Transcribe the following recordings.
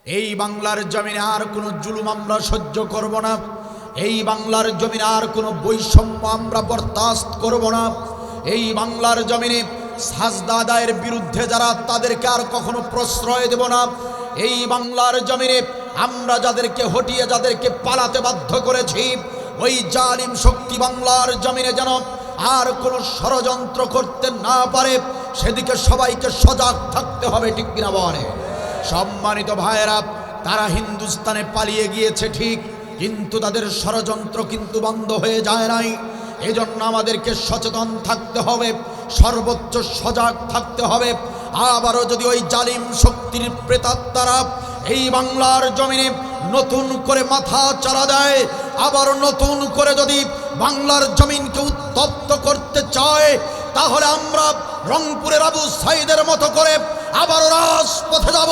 এই বাংলার জমিনে আর কোনো জুলুম আমরা সহ্য করব না। এই বাংলার জমিনে আর কোনো বৈষম্য আমরা বরদাস্ত করব না। এই বাংলার জমিনে সাজদা আদায়ের বিরুদ্ধে যারা, তাদেরকে আর কখনো প্রশ্রয় দেব না। এই বাংলার জমিনে আমরা যাদেরকে হটিয়ে, যাদেরকে পালাতে বাধ্য করেছি, ওই জালিম শক্তি বাংলার জমিনে যেন আর কোনো ষড়যন্ত্র করতে না পারে, সেদিকে সবাইকে সজাগ থাকতে হবে, ঠিক কিনা বলে? সম্মানিত ভাইয়েরা, তারা হিন্দুস্তানে পালিয়ে গিয়েছে ঠিক, কিন্তু তাদের ষড়যন্ত্র কিন্তু বন্ধ হয়ে যায় নাই। এজন্য আমাদেরকে সচেতন থাকতে হবে, সর্বোচ্চ সজাগ থাকতে হবে। আবারও যদি ওই জালিম শক্তির প্রেতাত্মারা এই বাংলার জমিনে নতুন করে মাথা চারা দেয়, আবার নতুন করে যদি বাংলার জমিনকে উত্তপ্ত করতে চায়, তাহলে আমরা রংপুরের আবু সাইদের মতো করে আবারও রাজপথে যাব।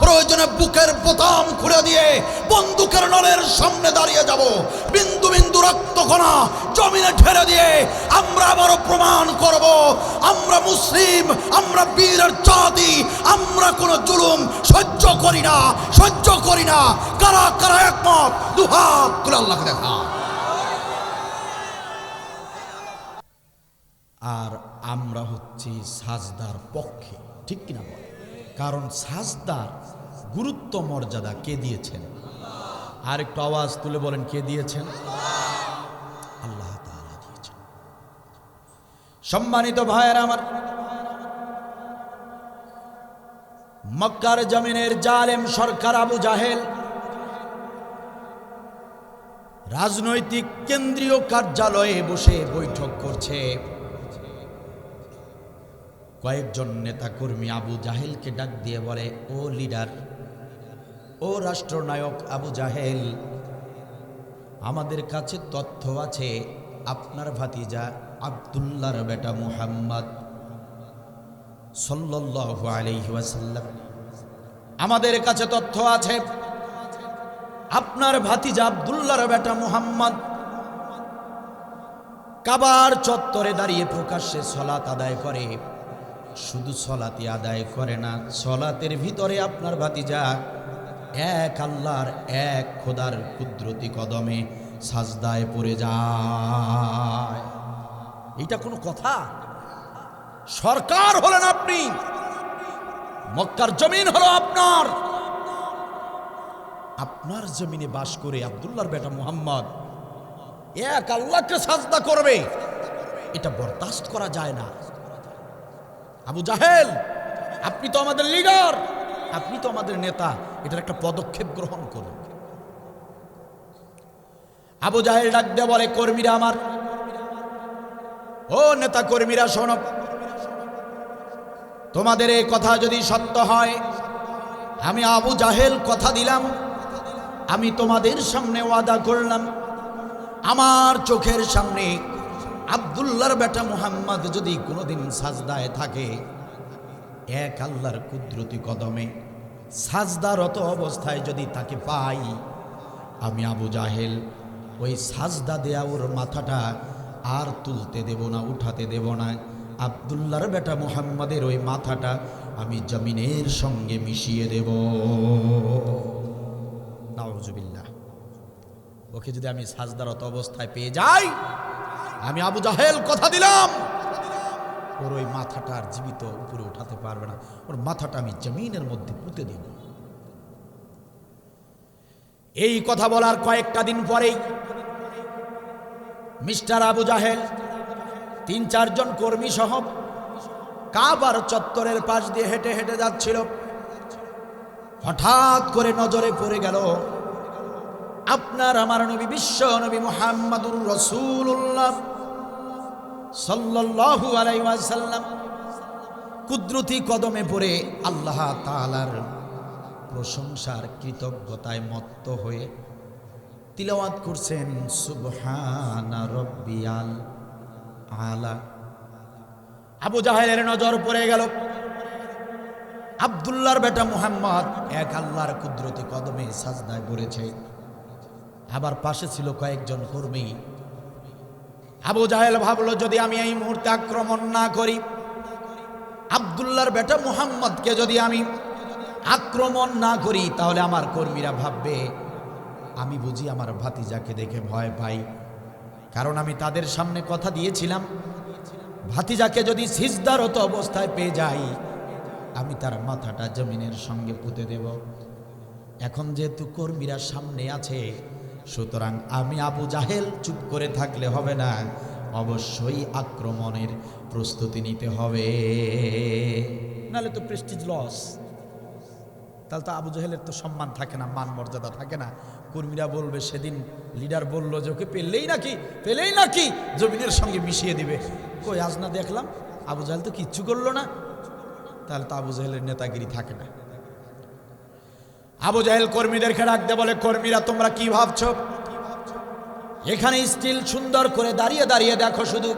প্রয়োজনে বুকের বোতাম খুলে দিয়ে বন্দুকের নলের সামনে দাঁড়িয়ে যাব। বিন্দু বিন্দু রক্তকণা জমিনে ঢেলে দিয়ে আমরা আবারও প্রমাণ করব, আমরা মুসলিম, আমরা বীরের জাতি, আমরা কোনো জুলুম সহ্য করি না, সহ্য করি না। কারা কারা একমত? দুহাত তুলে আল্লাহকে দেখা। আর আমরা হচ্ছি সাজদার পক্ষে, ঠিক কিনা বল? কারণ সাজদার গুরুত্ব মর্যাদা কে দিয়েছেন? আর একটু আওয়াজ তুলে বলেন, কে দিয়েছেন? আল্লাহ তাআলা দিয়েছেন। সম্মানিত ভাইয়েরা আমার, মক্কার জমিনের জালেম সরকার আবু জাহেল রাজনৈতিক কেন্দ্রীয় কার্যালয়ে বসে বৈঠক করছে। কয়েকজন নেতাকর্মী আবু জাহেলকে ডাক দিয়ে বলে, ও লিডার, ও রাষ্ট্রনায়ক আবু জাহেল, আমাদের কাছে তথ্য আছে আপনার ভাতিজা আব্দুল্লাহর বেটা মুহাম্মদ সাল্লাল্লাহু আলাইহি ওয়াসাল্লাম, আমাদের কাছে তথ্য আছে আপনার ভাতিজা আব্দুল্লাহর বেটা মুহাম্মদ কাবার চত্বরে দাঁড়িয়ে প্রকাশ্যে সালাত আদায় করে। শুধু সালাতই আদায় করে না, সালাতের ভিতরে আপনার ভাতিজা এক আল্লাহর, এক খোদার কুদরতি কদমে সাজদায় পড়ে যায়। এটা কোনো কথা? সরকার হলেন আপনি, মক্কার জমিন হলো আপনার, আপনার জমিনে বাস করে আব্দুল্লাহর বেটা মুহাম্মদ এক আল্লাহকে সাজদা করবে, এটা বরদাস্ত করা যায় না। আবু জাহেল, আপনি তো আমাদের লিডার, আপনি তো আমাদের নেতা, এটার একটা পদক্ষেপ গ্রহণ করুন। আবু জাহেল ডাক দিয়ে বলে, কর্মীরা আমার, ও নেতা কর্মীরা শোনো, তোমাদের এই কথা যদি সত্য হয়, আমি আবু জাহেল কথা দিলাম, আমি তোমাদের সামনে ওয়াদা করলাম, আমার চোখের সামনে আব্দুল্লাহর বেটা মুহাম্মদ যদি কোনোদিন সাজদায় থাকে, এক আল্লাহর কুদরতি কদমে সাজদারত অবস্থায় যদি তাকে পাই, আমি আবু জাহেল ওই সাজদা দেয়া ওর মাথাটা আর তুলতে দেব না, উঠাতে দেব না। আব্দুল্লাহর বেটা মুহাম্মদের ওই মাথাটা আমি জমিনের সঙ্গে মিশিয়ে দেব। নাউজুবিল্লাহ। ওকে যদি আমি সাজদারত অবস্থায় পেয়ে যাই, আমি আবু জাহেল কথা দিলাম, ওর ওই মাথাটা আর জীবিত উপরে উঠাতে পারবে না, ওর মাথাটা আমি জমিনের মধ্যে পুঁতে দেব। এই কথা বলার কয়েকটা দিন পরেই মিস্টার আবু জাহেল ৩-৪ জন কর্মী সহ কাবার চত্বরের পাশ দিয়ে হেঁটে হেঁটে যাচ্ছিল। হঠাৎ করে নজরে পড়ে গেল আপনার আমার নবী, বিশ্ব নবী মুহাম্মাদুর রাসূলুল্লাহ সাল্লাল্লাহু আলাইহি ওয়াসাল্লাম কুদরতি কদমে পড়ে আল্লাহ তাআলার প্রশংসার কৃতজ্ঞতায় মত্ত হয়ে তিলাওয়াত করছেন, সুবহানা রাব্বিয়াল আলা। আবু জাহেলের নজর পড়ে গেল আব্দুল্লাহর বেটা মুহাম্মদ এক আল্লাহর কুদরতি কদমে সাজদায় পড়েছে। আবার পাশে ছিল কয়েকজন কর্মী। আবু জাহেল ভাবলো, যদি আমি এই মুহূর্তে আক্রমণ না করি, আব্দুল্লাহর বেটা মুহাম্মদকে যদি আমি আক্রমণ আক্রমণ না করি তাহলে আমার কর্মীরা ভাববে আমি বুঝি আমার ভাতিজাকে দেখে ভয় পাই। কারণ আমি তাদের সামনে কথা দিয়েছিলাম, ভাতিজাকে যদি সিজদারত অবস্থায় পেয়ে যাই আমি তার মাথাটা জমিনের সঙ্গে পুঁতে দেব। এখন যেহেতু কর্মীরা সামনে আছে, সুতরাং আমি আবু জাহেল চুপ করে থাকলে হবে না, অবশ্যই আক্রমণের প্রস্তুতি নিতে হবে, নাহলে তো প্রেস্টিজ লস। তাহলে তো আবু জাহেলের তো সম্মান থাকে না, মান মর্যাদা থাকে না। কর্মীরা বলবে সেদিন লিডার বলল যে ওকে পেলেই নাকি জমিনের সঙ্গে মিশিয়ে দিবে। কই আজ না দেখলাম আবু জাহেল তো কিচ্ছু করলো না, তাহলে তো আবু জাহেলের নেতাগিরি থাকে না। আবু জাহেল কর্মীদেরকে ডাকতে বলে, কর্মীরা তোমরা কি ভাবছো? এখানে স্টিল সুন্দর করে দাঁড়িয়ে দাঁড়িয়ে দেখো, শুধু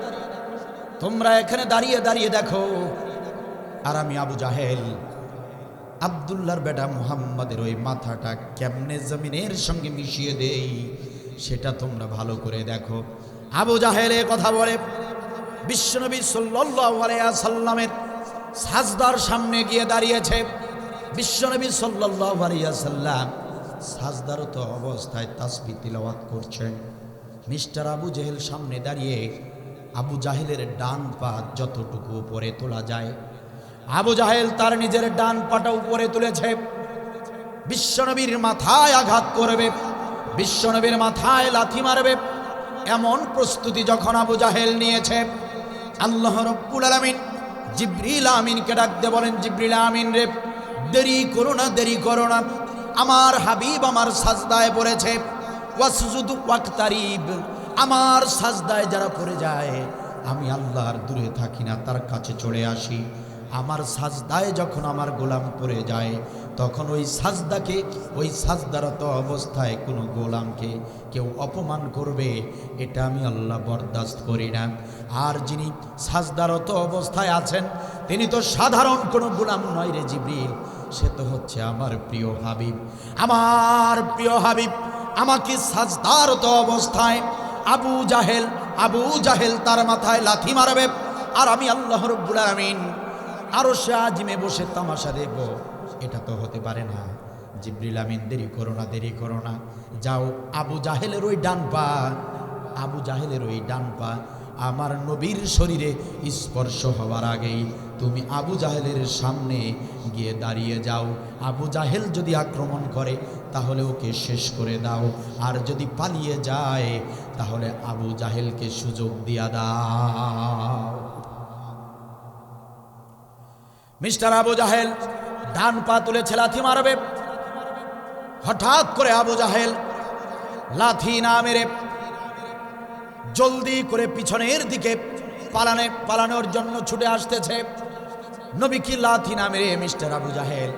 তোমরা এখানে দাঁড়িয়ে দাঁড়িয়ে দেখো, আর আমি আবু জাহেল আব্দুল্লাহর বেটা মুহাম্মাদের ওই মাথাটা কেমনে জমিনের সঙ্গে মিশিয়ে দেই সেটা তোমরা ভালো করে দেখো। আবু জাহেল কথা বলে বিশ্বনবী সাল্লাল্লাহু আলাইহি ওয়াসাল্লামের সাজদার সামনে গিয়ে দাঁড়িয়েছে। বিশ্বনবী সাল্লাল্লাহু আলাইহি ওয়াসাল্লাম সাজদারত অবস্থায় তাসবিহ তিলাওয়াত করছেন। মিস্টার আবু জাহেল সামনে দাঁড়িয়ে আবু জাহেলের ডান পা যতটুকু উপরে তোলা যায়, আবু জাহেল তার নিজের ডান পাটা উপরে তুলেছে, বিশ্বনবীর মাথায় আঘাত করবে, বিশ্বনবীর মাথায় লাথি মারবে, এমন প্রস্তুতি যখন আবু জাহেল নিয়েছে, আল্লাহ রাব্বুল আলামিন জিবরিল আমিনকে ডাকতে বলেন, জিবরিল আমিন রে দেরি করো না, আমার হাবিব আমার সাজদায় পড়েছে, ওয়াসজুদ ওয়াক্তারিব, আমার সাজদায় যারা পড়ে যায় আমি আল্লাহর দূরে থাকি না, তার কাছে চলে আসি। আমার সাজদায় যখন আমার গোলাম পড়ে যায় তখন ওই সাজদারত অবস্থায় কোনো গোলামকে কেউ অপমান করবে, এটা আমি আল্লাহ বরদাস্ত করি না। আর যিনি সাজদারত অবস্থায় আছেন তিনি তো সাধারণ কোনো গোলাম নয় রে জিবরিল, সে তো হচ্ছে আমার প্রিয় হাবিব। আমার প্রিয় হাবিব আমাকে সাজদারত অবস্থায় আবু জাহেল তার মাথায় লাথি মারবে, আর আমি আল্লাহ রাব্বুল আলামিন আরশে আজিমে বসে তামাশা দেখব, এটা তো হতে পারে না। জিবরিল আমিন দেরি করো না, যাও আবু জাহেলের ওই ডান পা আমার নবীর শরীরে স্পর্শ হওয়ার আগেই তুমি আবু জাহেলের সামনে গিয়ে দাঁড়িয়ে যাও। আবু জাহেল যদি আক্রমণ করে তাহলে ওকে শেষ করে দাও, আর যদি পালিয়ে যায় তাহলে আবু জাহেলকে সুযোগ দিয়া দাও। মিস্টার আবু জাহেল ডান পা তুলেছে লাথি মারবে, হঠাৎ করে আবু জাহেল লাথি না মেরে জলদি করে পিছনের দিকে পালানোর জন্য ছুটে আসতেছে। নবী কি লাথি না মেরে মিস্টার আবু জাহেল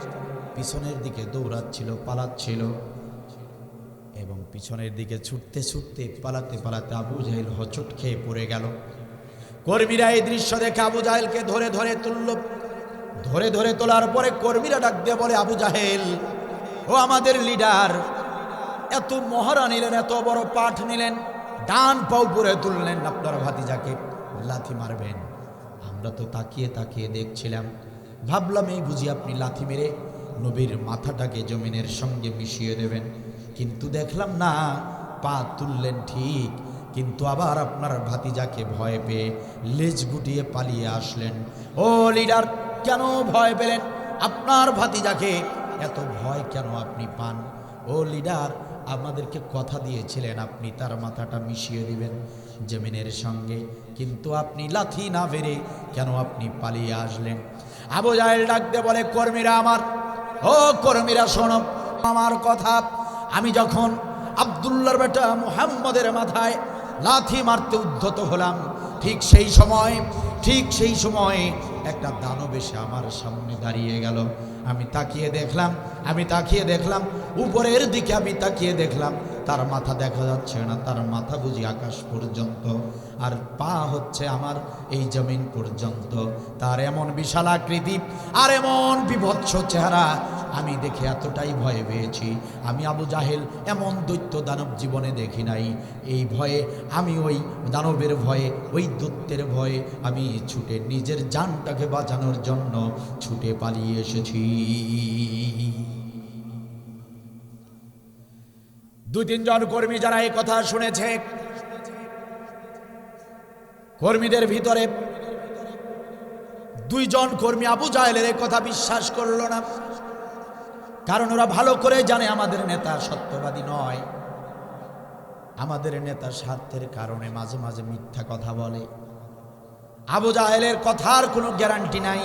পিছনের দিকে পালাচ্ছিল, এবং পিছনের দিকে ছুটতে পালাতে আবু জাহেল হোঁচট খেয়ে পড়ে গেল। কর্মীরা এই দৃশ্য দেখে আবু জাহেলকে ধরে তোলার পরে কর্মীরা ডাক দিয়ে বলে, আবু জাহেল ও আমাদের লিডার, এত মহড়া নিলেন, এত বড় পাঠ নিলেন, ডান পা উপরে তুললেন, আপনার ভাতিজাকে লাথি মারবেন। আমরা তো তাকিয়ে দেখছিলাম, ভাবলাম এই বুঝি আপনি লাথি মেরে নবীর মাথাটাকে জমিনের সঙ্গে মিশিয়ে দেবেন, কিন্তু দেখলাম না, পা তুললেন ঠিক, কিন্তু আবার আপনার ভাতিজাকে ভয় পেয়ে লেজ গুটিয়ে পালিয়ে আসলেন। ও লিডার, কেন ভয় পেলেন? আপনার ভাতিজাকে এত ভয় কেন আপনি পান? ও লিডার, আমাদেরকে কথা দিয়েছিলেন আপনি তার মাথাটা মিশিয়ে দিবেন জমিনের সঙ্গে, কিন্তু আপনি লাথি না বেরে কেন আপনি পালিয়ে আসলেন? আবু জাহেল ডাকতে বলে, কর্মীরা শোনো আমার কথা। আমি যখন আব্দুল্লাহর বেটা মুহাম্মদের মাথায় লাথি মারতে উদ্ধত হলাম, ঠিক সেই সময় একটা দানব এসে আমার সামনে দাঁড়িয়ে গেল। আমি তাকিয়ে দেখলাম উপরের দিকে, আমি তাকিয়ে দেখলাম তার মাথা দেখা যাচ্ছে না, তার মাথা বুঝি আকাশ পর্যন্ত, আর পা হচ্ছে আমার এই জমিন পর্যন্ত। তার এমন বিশাল আকৃতি আর এমন বিভৎস চেহারা আমি দেখে এতটাই ভয় পেয়েছি, আমি আবু জাহেল এমন দৈত্য দানব জীবনে দেখি নাই। এই ভয়ে আমি ওই দানবের ভয়ে, ওই দৈত্যের ভয়ে আমি ছুটে নিজের জানটাকে বাঁচানোর জন্য ছুটে পালিয়ে এসেছি। 2-3 জন কর্মী যারা এই কথা শুনেছে, কর্মীদের ভিতরে 2 জন কর্মী আবু জাহেলের এই কথা বিশ্বাস করলো না। কারণ ওরা ভালো করে জানে আমাদের নেতা সত্যবাদী নয়, আমাদের নেতা স্বার্থের কারণে মাঝে মাঝে মিথ্যা কথা বলে। আবু জাহেলের কথার কোনো গ্যারান্টি নাই।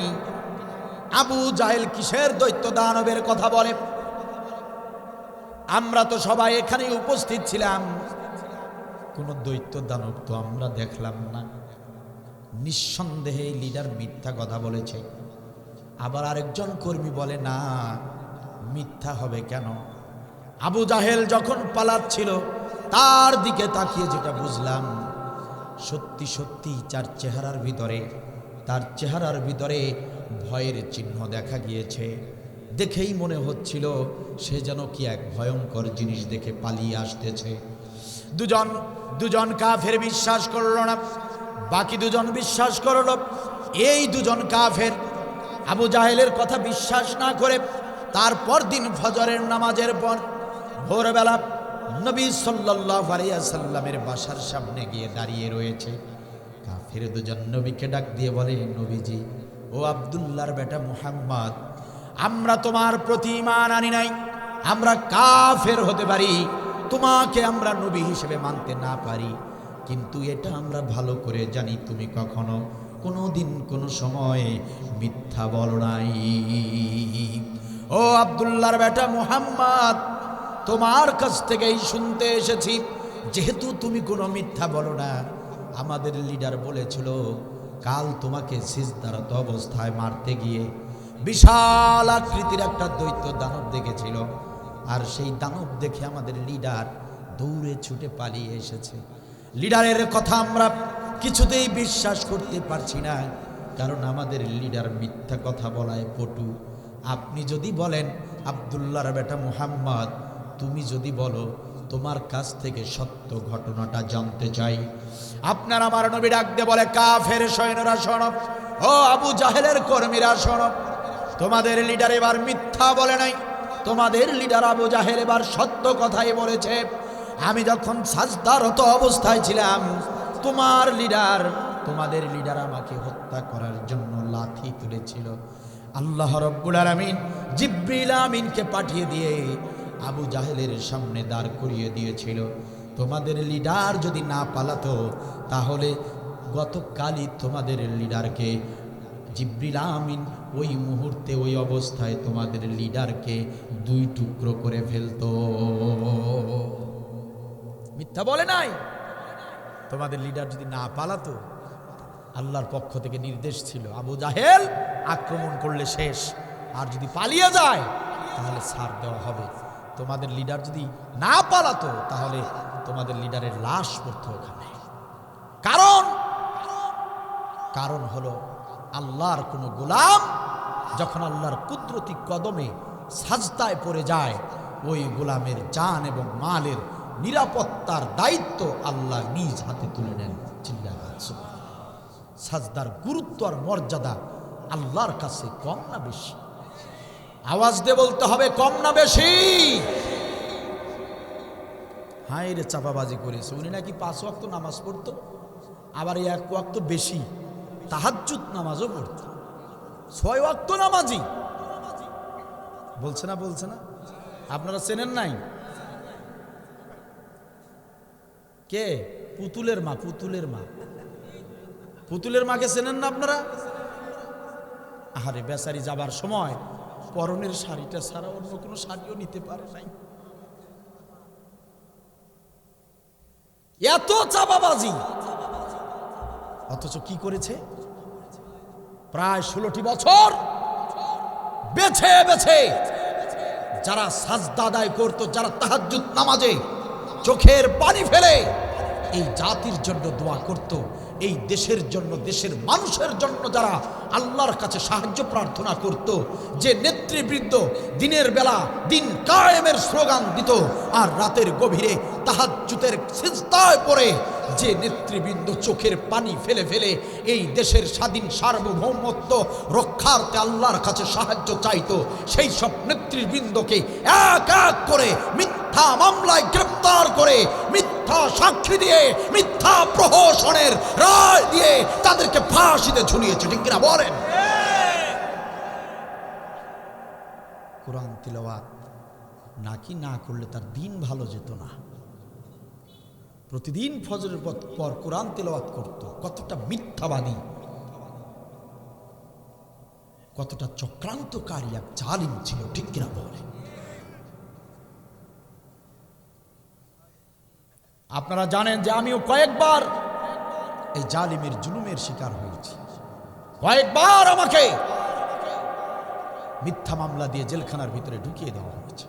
আবু জাহেল কিসের দৈত্য দানবের কথা বলে? আমরা তো সবাই এখানে উপস্থিত ছিলাম, কোন দৈত্য দানব তো আমরা দেখলাম না। নিঃসন্দেহে লিডার মিথ্যা কথা বলেছে। আবার আরেকজন কর্মী বলে না, মিথ্যা হবে কেন? আবু জাহেল যখন পালাচ্ছিল তার দিকে তাকিয়ে যেটা বুঝলাম, সত্যি সত্যি তার চেহারার ভিতরে ভয়ের চিহ্ন দেখা গিয়েছে। দেখেই মনে হচ্ছিল সে যেন কি এক ভয়ঙ্কর জিনিস দেখে পালিয়ে আসতেছে। দুজন কাফের বিশ্বাস করল না, বাকি 2 জন বিশ্বাস করল। এই 2 জন কাফের আবু জাহেলের কথা বিশ্বাস না করে তারপর দিন ফজরের নামাজের পর ভোরবেলা নবী সাল্লাল্লাহু আলাইহি ওয়াসাল্লামের বাসার সামনে গিয়ে দাঁড়িয়ে রয়েছে। কাফের 2 জন নবীকে ডাক দিয়ে বলে, নবীজি, ও আব্দুল্লাহর বেটা মুহাম্মদ, আমরা তোমার প্রতি ঈমান আনি নাই, আমরা কাফের হতে পারি, তোমাকে আমরা নবী হিসেবে মানতে না পারি, কিন্তু এটা আমরা ভালো করে জানি তুমি কখনো কোনোদিন কোনো সময় মিথ্যা বলো নাই। ও আব্দুল্লাহর বেটা মুহাম্মদ, তোমার কাছ থেকেই শুনতে এসেছি, যেহেতু তুমি কোনো মিথ্যা বলো না, আমাদের লিডার বলেছিল কাল তোমাকে সিজদারত অবস্থায় মারতে গিয়ে বিশাল আকৃতির একটা দৈত্য দানব দেখেছিল, আর সেই দানব দেখে আমাদের লিডার দৌড়ে ছুটে পালিয়ে এসেছে। লিডারের কথা আমরা কিছুতেই বিশ্বাস করতে পারছি না, কারণ আমাদের লিডার মিথ্যা কথা বলায় পটু। আপনি যদি বলেন, আব্দুল্লাহর বেটা মুহাম্মদ, তুমি যদি বলো, তোমার কাছ থেকে সত্য ঘটনাটা জানতে চাই। আপনার আমার নবী ডাক দিয়ে বলে, কাফের সৈন্যরা শোনো, ও আবু জাহেলের কর্মীরা শোনো, তোমাদের লিডার এবার মিথ্যা বলে নাই, তোমাদের লিডার আবু জাহেল এবার সত্য কথাই বলেছে। আমি যখন সাজদারত অবস্থায় ছিলাম, তোমাদের লিডার আমাকে হত্যা করার জন্য লাঠি তুলেছিল। আল্লাহ রাব্বুল আলামিন জিবরিল আমিনকে পাঠিয়ে দিয়ে আবু জাহেলের সামনে দাঁড় করিয়ে দিয়েছিল। তোমাদের লিডার যদি না পালাতো, তাহলে গতকালই তোমাদের লিডারকে জিবরিল আমিন ওই মুহূর্তে ওই অবস্থায় তোমাদের লিডারকে 2 টুকরো করে ফেলতো। মিথ্যা বলে নাই। তোমাদের লিডার যদি না পালাতো, আল্লাহর পক্ষ থেকে নির্দেশ ছিল, আবু জাহেল আক্রমণ করলে শেষ, আর যদি পালিয়ে যায় তাহলে ছাড় দেওয়া হবে। তোমাদের লিডার যদি না পালাতো, তাহলে তোমাদের লিডারের লাশ পড়তো ওখানে। কারণ হলো, আল্লাহর কোনো গোলাম যখন আল্লাহর কুদরতি কদমে সাজদায় পড়ে যায়, ওই গোলামের জান এবং মালের নিরাপত্তার দায়িত্ব আল্লাহ নিজ হাতে তুলে নেন। সাজদার গুরুত্ব আর মর্যাদা আল্লাহর কাছে কম না বেশি? আওয়াজ দিয়ে বলতে হবে, কম না বেশি? হায় রে, চাপাবাজি করেছে। উনি নাকি 5 ওয়াক্ত নামাজ পড়তো, আবার 1 ওয়াক্ত বেশি তাহাজ্জুদ নামাজও পড়তো, 6 ওয়াক্ত নামাজি। বলছে না? আপনারা চেনেন নাই? কে? পুতুলের মাকে চেনেন না আপনারা? আরে বেচারি যাবার সময় পরনের শাড়িটা ছাড়া অন্য কোনো শাড়িও নিতে পারে নাই। এত চাপাবাজি, অথচ কি করেছে? প্রায় 16টি বছর বেছে বেছে যারা সাজদা আদায় করত, যারা তাহাজ্জুদ নামাজে চোখের পানি ফেলে এই জাতির জন্য দোয়া করত, এই দেশের জন্য, দেশের মানুষের জন্য যারা আল্লাহর কাছে সাহায্য প্রার্থনা করত, যে নেতৃবৃন্দ দিনের বেলা দিন কায়েমের স্লোগান দিত, আর রাতের গভীরে তাহাজ্জুদের সিজদায় পড়ে যে নেতৃবৃন্দ চোখের পানি ফেলে ফেলে এই দেশের স্বাধীন সার্বভৌমত্ব রক্ষার্থে আল্লাহর কাছে সাহায্য চাইতো, সেই সব নেতৃবৃন্দকে এক এক করে মিথ্যা মামলায় গ্রেপ্তার গ্রেফতার করে মিথ্যা সাক্ষী দিয়ে মিথ্যা প্রহসনের রায় দিয়ে তাদেরকে ফাঁসিতে ঝুলিয়েছে, ঠিক কিনা বলেন? কোরআন তিলাওয়াত নাকি না করলে তার দিন ভালো যেত না। প্রতিদিন ফজরের পর কোরআন তিলাওয়াত করত। কতটা মিথ্যাবাদী, কতটা চক্রান্তকারী এক জালিম ছিল, ঠিক কিনা বলে? আপনারা জানেন যে আমিও কয়েকবার এই জালিমের জুলুমের শিকার হয়েছি। কয়েকবার আমাকে মিথ্যা মামলা দিয়ে জেলখানার ভিতরে ঢুকিয়ে দেওয়া হয়েছে।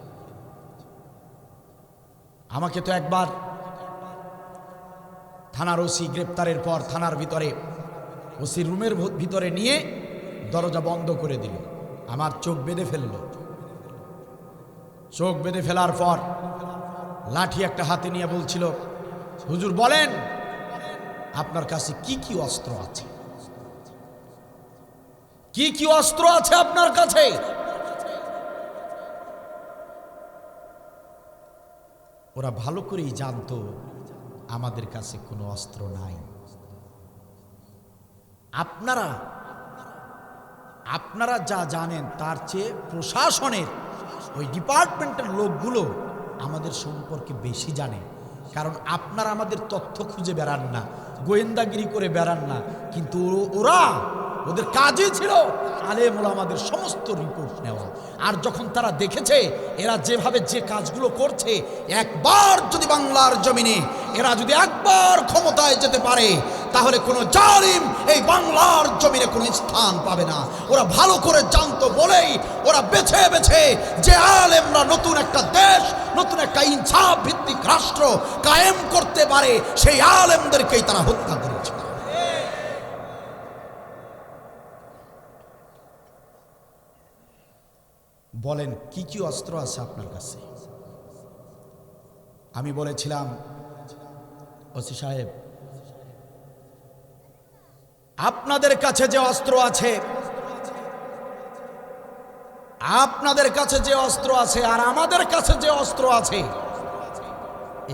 আমাকে তো একবার থানার ওসি গ্রেপ্তারের পর থানার ভিতরে ওসির রুমের ভিতরে নিয়ে দরজা বন্ধ করে দিল, আমার চোখ বেঁধে ফেলল। চোখ বেঁধে ফেলার পর লাঠি একটা হাতে নিয়ে বলছিল, হুজুর বলেন আপনার কাছে কি কি অস্ত্র আছে, কি কি অস্ত্র আছে আপনার কাছে? ওরা ভালো করেই জানতো আমাদের কাছে কোনো অস্ত্র নাই। আপনারা যা জানেন তার চেয়ে প্রশাসনের ওই ডিপার্টমেন্টের লোকগুলো আমাদের সম্পর্কে বেশি জানে, কারণ আপনারা আমাদের তথ্য খুঁজে বেড়ান না, গোয়েন্দাগিরি করে বেড়ান না, কিন্তু ওদের কাজই ছিল আলেম ওলামাদের সমস্ত রিপোর্ট নেওয়া। আর যখন তারা দেখেছে এরা যেভাবে যে কাজগুলো করছে, একবার যদি বাংলার জমিনে এরা যদি একবার ক্ষমতায় যেতে পারে, তাহলে কোনো জালিম এই বাংলার জমিনে কোনো স্থান পাবে না। ওরা ভালো করে জানতো বলেই ওরা বেছে বেছে যে আলেমরা নতুন একটা দেশ, নতুন একটা ইনসাফ ভিত্তিক রাষ্ট্র কায়েম করতে পারে, সেই আলেমদেরকেই তারা হত্যা করেছে। বলেন কি কি অস্ত্র আছে আপনার কাছে? আমি বলেছিলাম, ওসি সাহেব আপনাদের কাছে যে অস্ত্র আছে, আপনাদের কাছে যে অস্ত্র আছে আর আমাদের কাছে যে অস্ত্র আছে,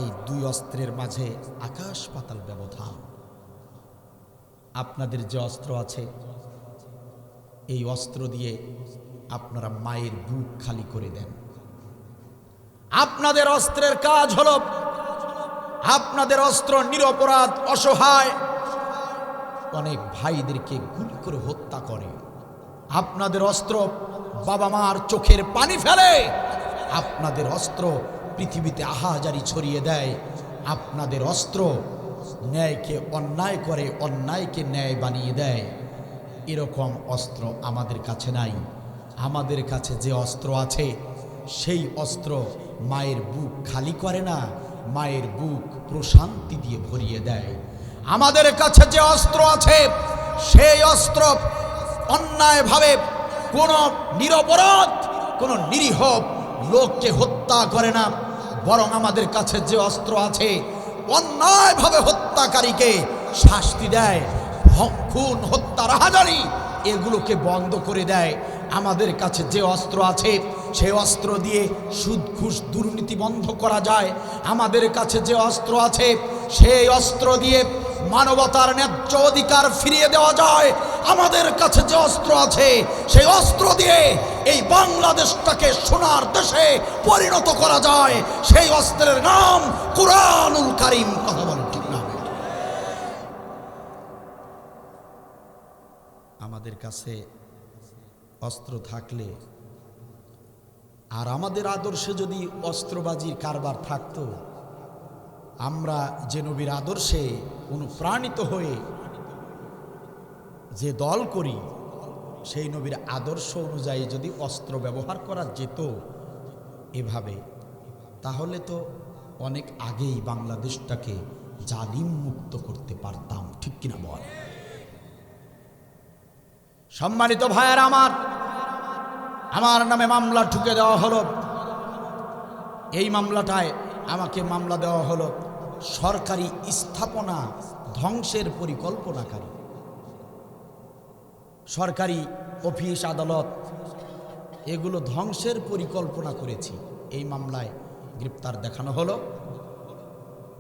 এই দুই অস্ত্রের মাঝে আকাশ পাতাল ব্যবধান। আপনাদের যে অস্ত্র আছে, এই অস্ত্র দিয়ে আপনারা মায়ের বুক খালি করে দেন। আপনাদের অস্ত্রের কাজ হলো, আপনাদের অস্ত্র নিরপরাধ অসহায় অনেক ভাইদেরকে গুলি করে হত্যা করে। আপনাদের অস্ত্র বাবা মার চোখের পানি ফেলে। আপনাদের অস্ত্র পৃথিবীতে আহাজারি ছড়িয়ে দেয়। আপনাদের অস্ত্র ন্যায়কে অন্যায় করে, অন্যায়কে ন্যায় বানিয়ে দেয়। এরকম অস্ত্র আমাদের কাছে নাই। আমাদের কাছে যে অস্ত্র আছে, সেই অস্ত্র মায়ের বুক খালি করে না, মায়ের বুক প্রশান্তি দিয়ে ভরিয়ে দেয়। আমাদের কাছে যে অস্ত্র আছে, সেই অস্ত্র অন্যায়ভাবে কোনো নিরপরাধ, কোনো নিরীহ লোককে হত্যা করে না, বরং আমাদের কাছে যে অস্ত্র আছে অন্যায়ভাবে হত্যাকারীকে শাস্তি দেয়, খুন হত্যা রাহাজানি এগুলোকে বন্ধ করে দেয়। আমাদের কাছে যে অস্ত্র আছে, সেই অস্ত্র দিয়ে সুদ ঘুষ দুর্নীতি বন্ধ করা যায়। আমাদের কাছে যে অস্ত্র আছে, সেই অস্ত্র দিয়ে মানবতার ন্যায্য অধিকার ফিরিয়ে দেওয়া যায়। আমাদের কাছে যে অস্ত্র আছে, সেই অস্ত্র দিয়ে এই বাংলাদেশটাকে সোনার দেশে পরিণত করা যায়। সেই অস্ত্রের নাম কুরআনুল কারীম। কথা বলেন ঠিক না? আমাদের কাছে অস্ত্র থাকলে আর আমাদের আদর্শে যদি অস্ত্রবাজির কারবার থাকতো, আমরা যে নবীর আদর্শে অনুপ্রাণিত হয়ে যে দল করি, সেই নবীর আদর্শ অনুযায়ী যদি অস্ত্র ব্যবহার করা যেত এভাবে, তাহলে তো অনেক আগেই বাংলাদেশটাকে জালিম মুক্ত করতে পারতাম, ঠিক কিনা বল? সম্মানিত ভাইয়ের আমার নামে মামলা ঠুকে দেওয়া হলো। এই মামলাটায় আমাকে মামলা দেওয়া হলো সরকারি স্থাপনা ধ্বংসের পরিকল্পনাকারী। সরকারি অফিস আদালত এগুলো ধ্বংসের পরিকল্পনা করেছি, এই মামলায় গ্রেপ্তার দেখানো হলো।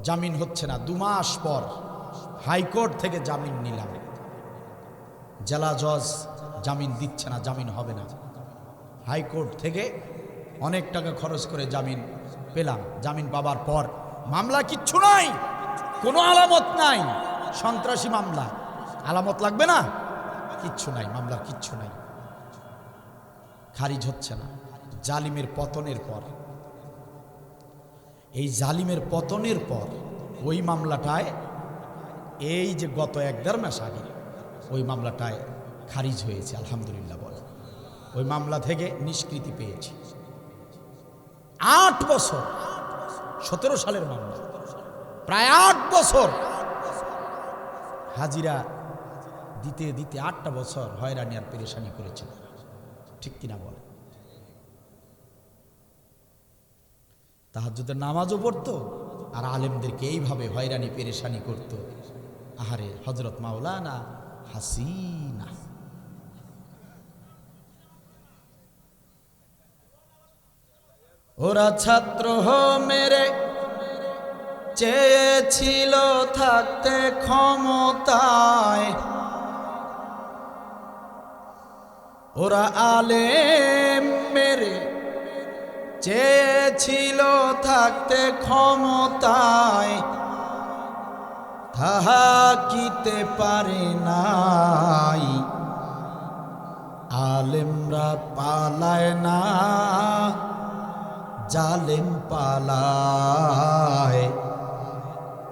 জামিন হচ্ছে না। 2 মাস পর হাইকোর্ট থেকে জামিন নিলাম, জেলা জজ জামিন দিচ্ছে না, জামিন হবে না। হাইকোর্ট থেকে অনেক টাকা খরচ করে জামিন পেলাম। জামিন পাবার পর মামলা কিচ্ছু নাই, কোনো আলামত নাই, সন্ত্রাসী মামলা, আলামত লাগবে না, কিচ্ছু নাই, মামলার কিচ্ছু নাই, খারিজ হচ্ছে না। জালিমের পতনের পর, এই জালিমের পতনের পর ওই মামলাটায়, এই যে গত 1-1.5 মাস আগে ওই মামলাটায় খারিজ হয়েছে, আলহামদুলিল্লাহ বলে। ওই মামলা থেকে নিষ্কৃতি পেয়েছি। 8 বছর, 17 সালের মামলা, প্রায় 8 বছর হাজিরা দিতে দিতে 8টা বছর হয়রানি আর পেরেশানি করেছে, ঠিক কিনা বলে। তাহাজ্জুদের নামাজও পড়তো আর আলেমদেরকে এইভাবে হয়রানি পেরেশানি করত। আহারে হযরত মাওলানা হাসিনা। ওরা ছাত্র মেরে চেয়েছিল থাকতে ক্ষমতায়, ওরা আলেম মেরে চেয়েছিল থাকতে ক্ষমতায়, থাকিতে পারে নাই। আলেমরা পালায় না, জালেম পালায়।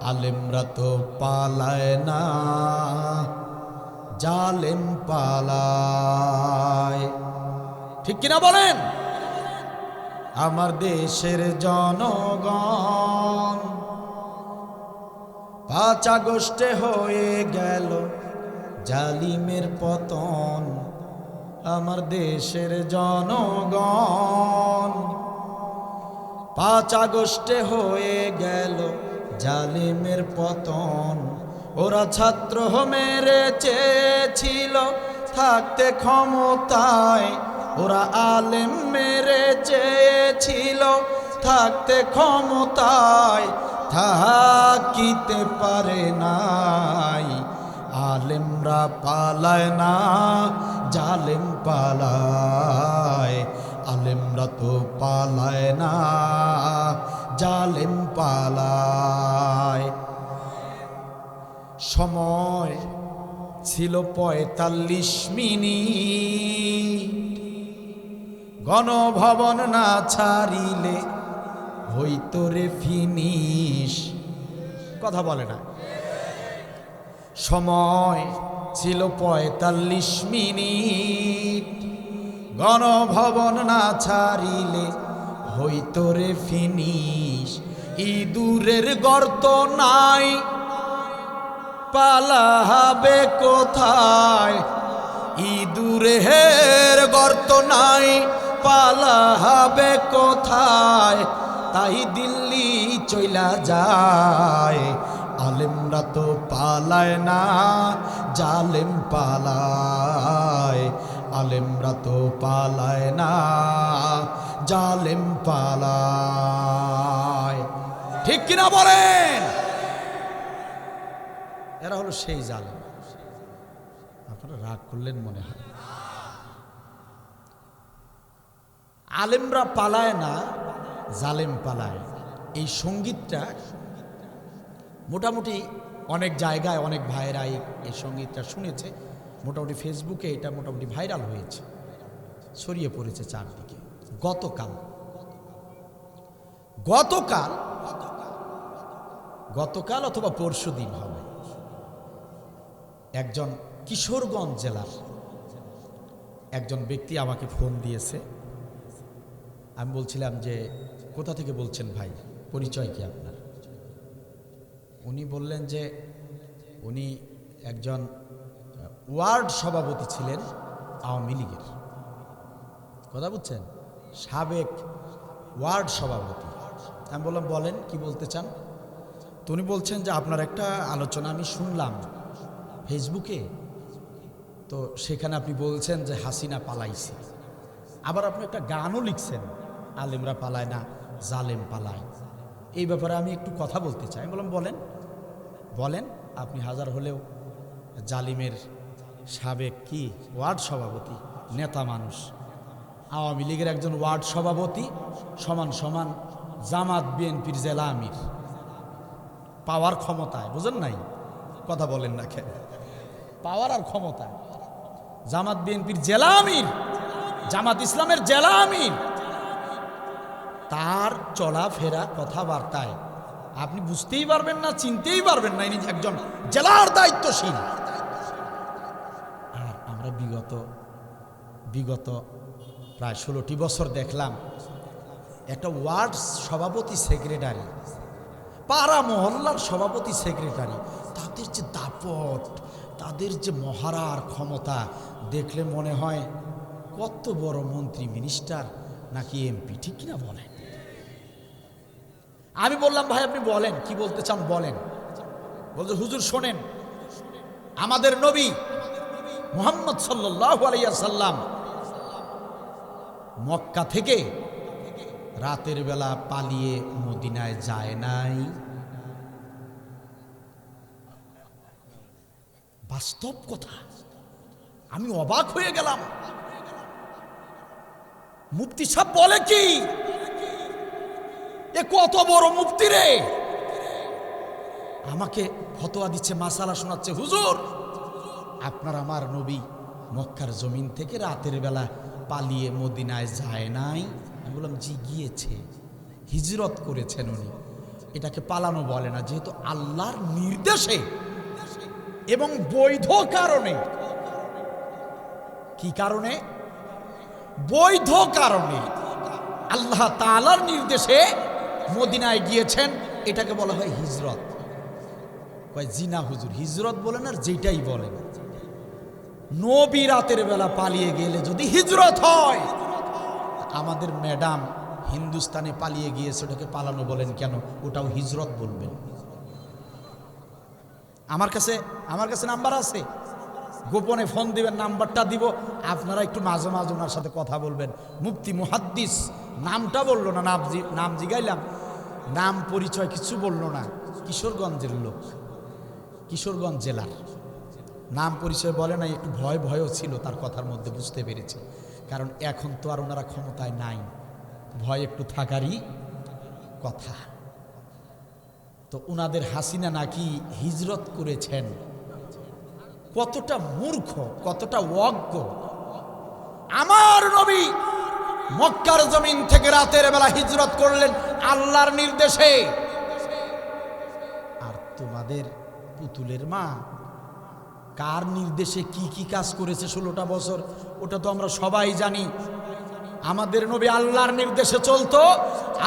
আলেমরা তো পালায় না, জালেম পালায়, ঠিক কিনা বলেন? আমার দেশের জনগণ 5 আগস্টে হয়ে গেল জালিমের পতন। আমার দেশের জনগণ 5 আগস্টে হয়ে গেল জালিমের পতন। ওরা ছাত্র মেরে চেয়েছিল থাকতে ক্ষমতায়, ওরা আলেম মেরে চেয়েছিল থাকতে ক্ষমতায়, থাকিতে পারে নাই। আলেমরা পালায় না, জালেম পালায়। আলেমরা তো পালায় না, জালেম পালায়। সময় ছিল 45 মিনিট, গণভবন না ছাড়িলে হইতো রে ফিনিশ। কথা বলে না? সময় ছিল 45 মিনিট, গণভবন না ছাড়িলে হইতো রে ফিনিশ। ইঁদুরের গর্ত নাই, পালাবে কোথায়? ইঁদুরের গর্ত নাই, পালাবে কোথায়? তাই দিল্লি চইলা যায়। আলেমরা তো পালায় না, জালেম পালায়। আলেমরা তো পালায় না, জালেম পালায়, ঠিক কিনা বলেন? এরা হলো সেই জালেম। আপনারা রাগ করলেন মনে হয়। আলেমরা পালায় না, জালেম পালায়। এই সঙ্গীতটা মোটামুটি অনেক জায়গায় অনেক ভাইরা এই সঙ্গীতটা শুনেছে। মোটামুটি ফেসবুকে এটা মোটামুটি ভাইরাল হয়েছে, ছড়িয়ে পড়েছে চারদিকে। গতকাল অথবা পরশু দিন হবে, একজন কিশোরগঞ্জ জেলার একজন ব্যক্তি আমাকে ফোন দিয়েছে। আমি বলছিলাম যে কোথা থেকে বলছেন ভাই, পরিচয় কি আপনার? উনি বললেন যে উনি একজন ওয়ার্ড সভাপতি ছিলেন আওয়ামী লীগের। কথা বুঝছেন? সাবেক ওয়ার্ড সভাপতি। আমি বললাম বলেন কি বলতে চান। তো উনি বলছেন যে আপনার একটা আলোচনা আমি শুনলাম ফেসবুকে, তো সেখানে আপনি বলছেন যে হাসিনা পালাইছে, আবার আপনি একটা গানও লিখছেন, আলেমরা পালায় না, জালেম পালায়। এই ব্যাপারে আমি একটু কথা বলতে চাই। আমি বললাম বলেন বলেন। আপনি হাজার হলেও জালিমের সাবেক কি ওয়ার্ড সভাপতি, নেতা মানুষ, আওয়ামী লীগের একজন ওয়ার্ড সভাপতি, সমান সমান জামাত বিএনপির জেলা আমির, পাওয়ার ক্ষমতায়, বুঝেন নাই? কথা বলেন না কেন? পাওয়ার আর ক্ষমতায় জামাত বিএনপির জেলা আমির, জামাত ইসলামের জেলা আমির, তার চলাফেরা কথাবার্তায় আপনি বুঝতেই পারবেন না, চিনতেই পারবেন না ইনি একজন জেলার দায়িত্বশীল। আর আমরা বিগত প্রায় 16টি বছর দেখলাম একটা ওয়ার্ড সভাপতি সেক্রেটারি, পাড়া মহল্লার সভাপতি সেক্রেটারি, তাদের যে দাপট, তাদের যে মহারার ক্ষমতা দেখলে মনে হয় কত বড় মন্ত্রী, মিনিস্টার নাকি এমপি, ঠিক কিনা বলেন? আমি বললাম ভাই আপনি বলেন কি বলতে চান বলেন। বলছে হুজুর শোনেন, আমাদের নবী মুহাম্মদ সাল্লাল্লাহু আলাইহি ওয়াসাল্লাম মক্কা থেকে রাতের বেলা পালিয়ে মদিনায় যায় নাই। বাস্তব কথা, আমি অবাক হয়ে গেলাম। মুফতি সাহেব বলে কি, এ কত বড় মুফতি রে, আমাকে ফতোয়া দিচ্ছে, মাসালা শোনাচ্ছে। হুজুর আপনার আমার নবী মক্কার জমিন থেকে রাতের বেলা পালিয়ে মদিনায় যায় নাই। আমি বললাম জি গিয়েছে, হিজরত করেছেন উনি। এটাকে পালানো বলে না, যেহেতু আল্লাহর নির্দেশে এবং বৈধ কারণে। কি কারণে? বৈধ কারণে আল্লাহ তাআলার নির্দেশে মদিনায় গিয়েছেন, এটাকে বলা হয় হিজরত। কয় জিনা হুজুর, হিজরত বলেন আর যেটাই বলেন, নবী রাতের বেলা পালিয়ে গেলে যদি হিজরত হয়, আমাদের ম্যাডাম হিন্দুস্তানে পালিয়ে গিয়েছে, ওটাকে পালানো বলেন কেন? ওটাও হিজরত বলবেন। আমার কাছে নাম্বার আছে, গোপনে ফোন দিবেন, নাম্বারটা দিব, আপনারা একটু মাঝে মাঝে ওনার সাথে কথা বলবেন। মুফতি মুহাদ্দিস, নামটা বললো না, নাম জিগাইলাম, নাম পরিচয় কিছু বললো না। কিশোরগঞ্জের লোক, কিশোরগঞ্জ জেলার, নাম পরিচয় বলে নাই। একটু ভয়ও ছিল তার কথার মধ্যে, বুঝতে পেরেছে। কারণ এখন তো আর ওনারা ক্ষমতায় নাই, ভয় একটু থাকারই কথা। তো উনাদের হাসিনা নাকি হিজরত করেছেন। কতটা মূর্খ, কতটা অজ্ঞ! আমার নবী মক্কার জমিন থেকে রাতের বেলা হিজরত করলেন আল্লাহর নির্দেশে। আর তোমাদের পুতুলের মা কার নির্দেশে কি কি কাজ করেছে 16টা বছর, ওটা তো আমরা সবাই জানি। আমাদের নবী আল্লাহর নির্দেশে চলতো,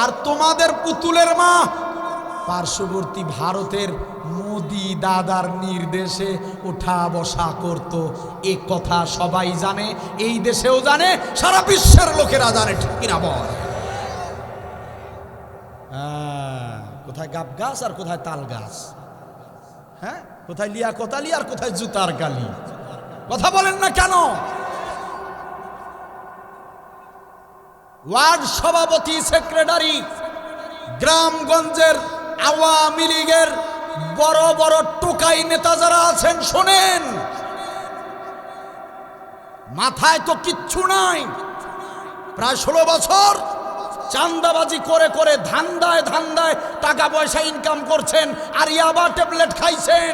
আর তোমাদের পুতুলের মা পার্শ্ববর্তী ভারতের মোদি দাদার নির্দেশে ওঠা বসা করত। এ কথা সবাই জানে, এই দেশেও জানে, সারা বিশ্বের লোকেরা জানে, ঠিক কিনা বল? কোথায় গাব গাছ আর কোথায় তাল গাছ, হ্যাঁ, কোথায় লিয়াকত আলী আর কোথায় জুতার কালি, কথা বলেন না কেন? ওয়ার্ড সভাপতি, সেক্রেটারি, গ্রামগঞ্জের আওয়ামী লীগের বড় বড় টোকাই নেতা যারা আছেন, শোনেন, মাথায় তো কিচ্ছু নাই। প্রায় 16 বছর চাঁদাবাজি করে করে ধান্দায় ধান্দায় টাকা পয়সা ইনকাম করছেন, আর ইয়াবা ট্যাবলেট খাইছেন,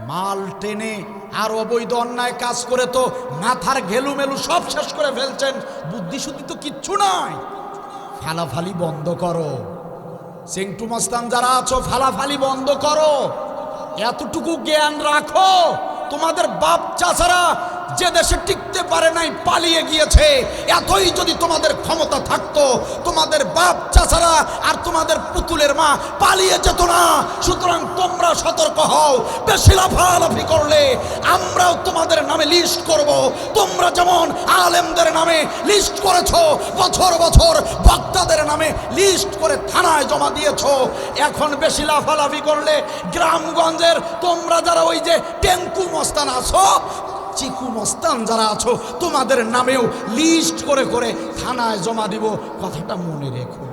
মাল টেনে আর অবৈধ অন্যায় কাজ করে তো মাথার ঘেলুমেলু সব শেষ করে ফেলছেন। বুদ্ধি শুদ্ধি তো কিচ্ছু নাই। ফালাফালি বন্ধ করো, সেন্টু মস্তান যারা আছো, ফালাফালি বন্ধ করো, এতটুকু জ্ঞান রাখো। তোমাদের বাপ চাচারা যে দেশে টিকতে পারে নাই পালিয়ে গিয়েছে, এতই যদি তোমাদের ক্ষমতা থাকতো, তোমাদের বাপ চাচারা আর তোমাদের পুতুলের মা পালিয়ে যেত না। সুতরাং তোমরা সতর্ক হও, বেশি লাফালাফি করলে আমরাও তোমাদের নামে লিস্ট করব। তোমরা যেমন আলেমদের নামে লিস্ট করেছো, বছর বছর বক্তাদের নামে লিস্ট করে থানায় জমা দিয়েছো, এখন বেশি লাফালাফি করলে গ্রামগঞ্জের তোমরা যারা ওই যে টেঙ্কু মস্তান আছো, চিকু মস্তান যারা আছো, তোমাদের নামেও লিস্ট করে করে থানায় জমা দিব। কথাটা মনে রেখো।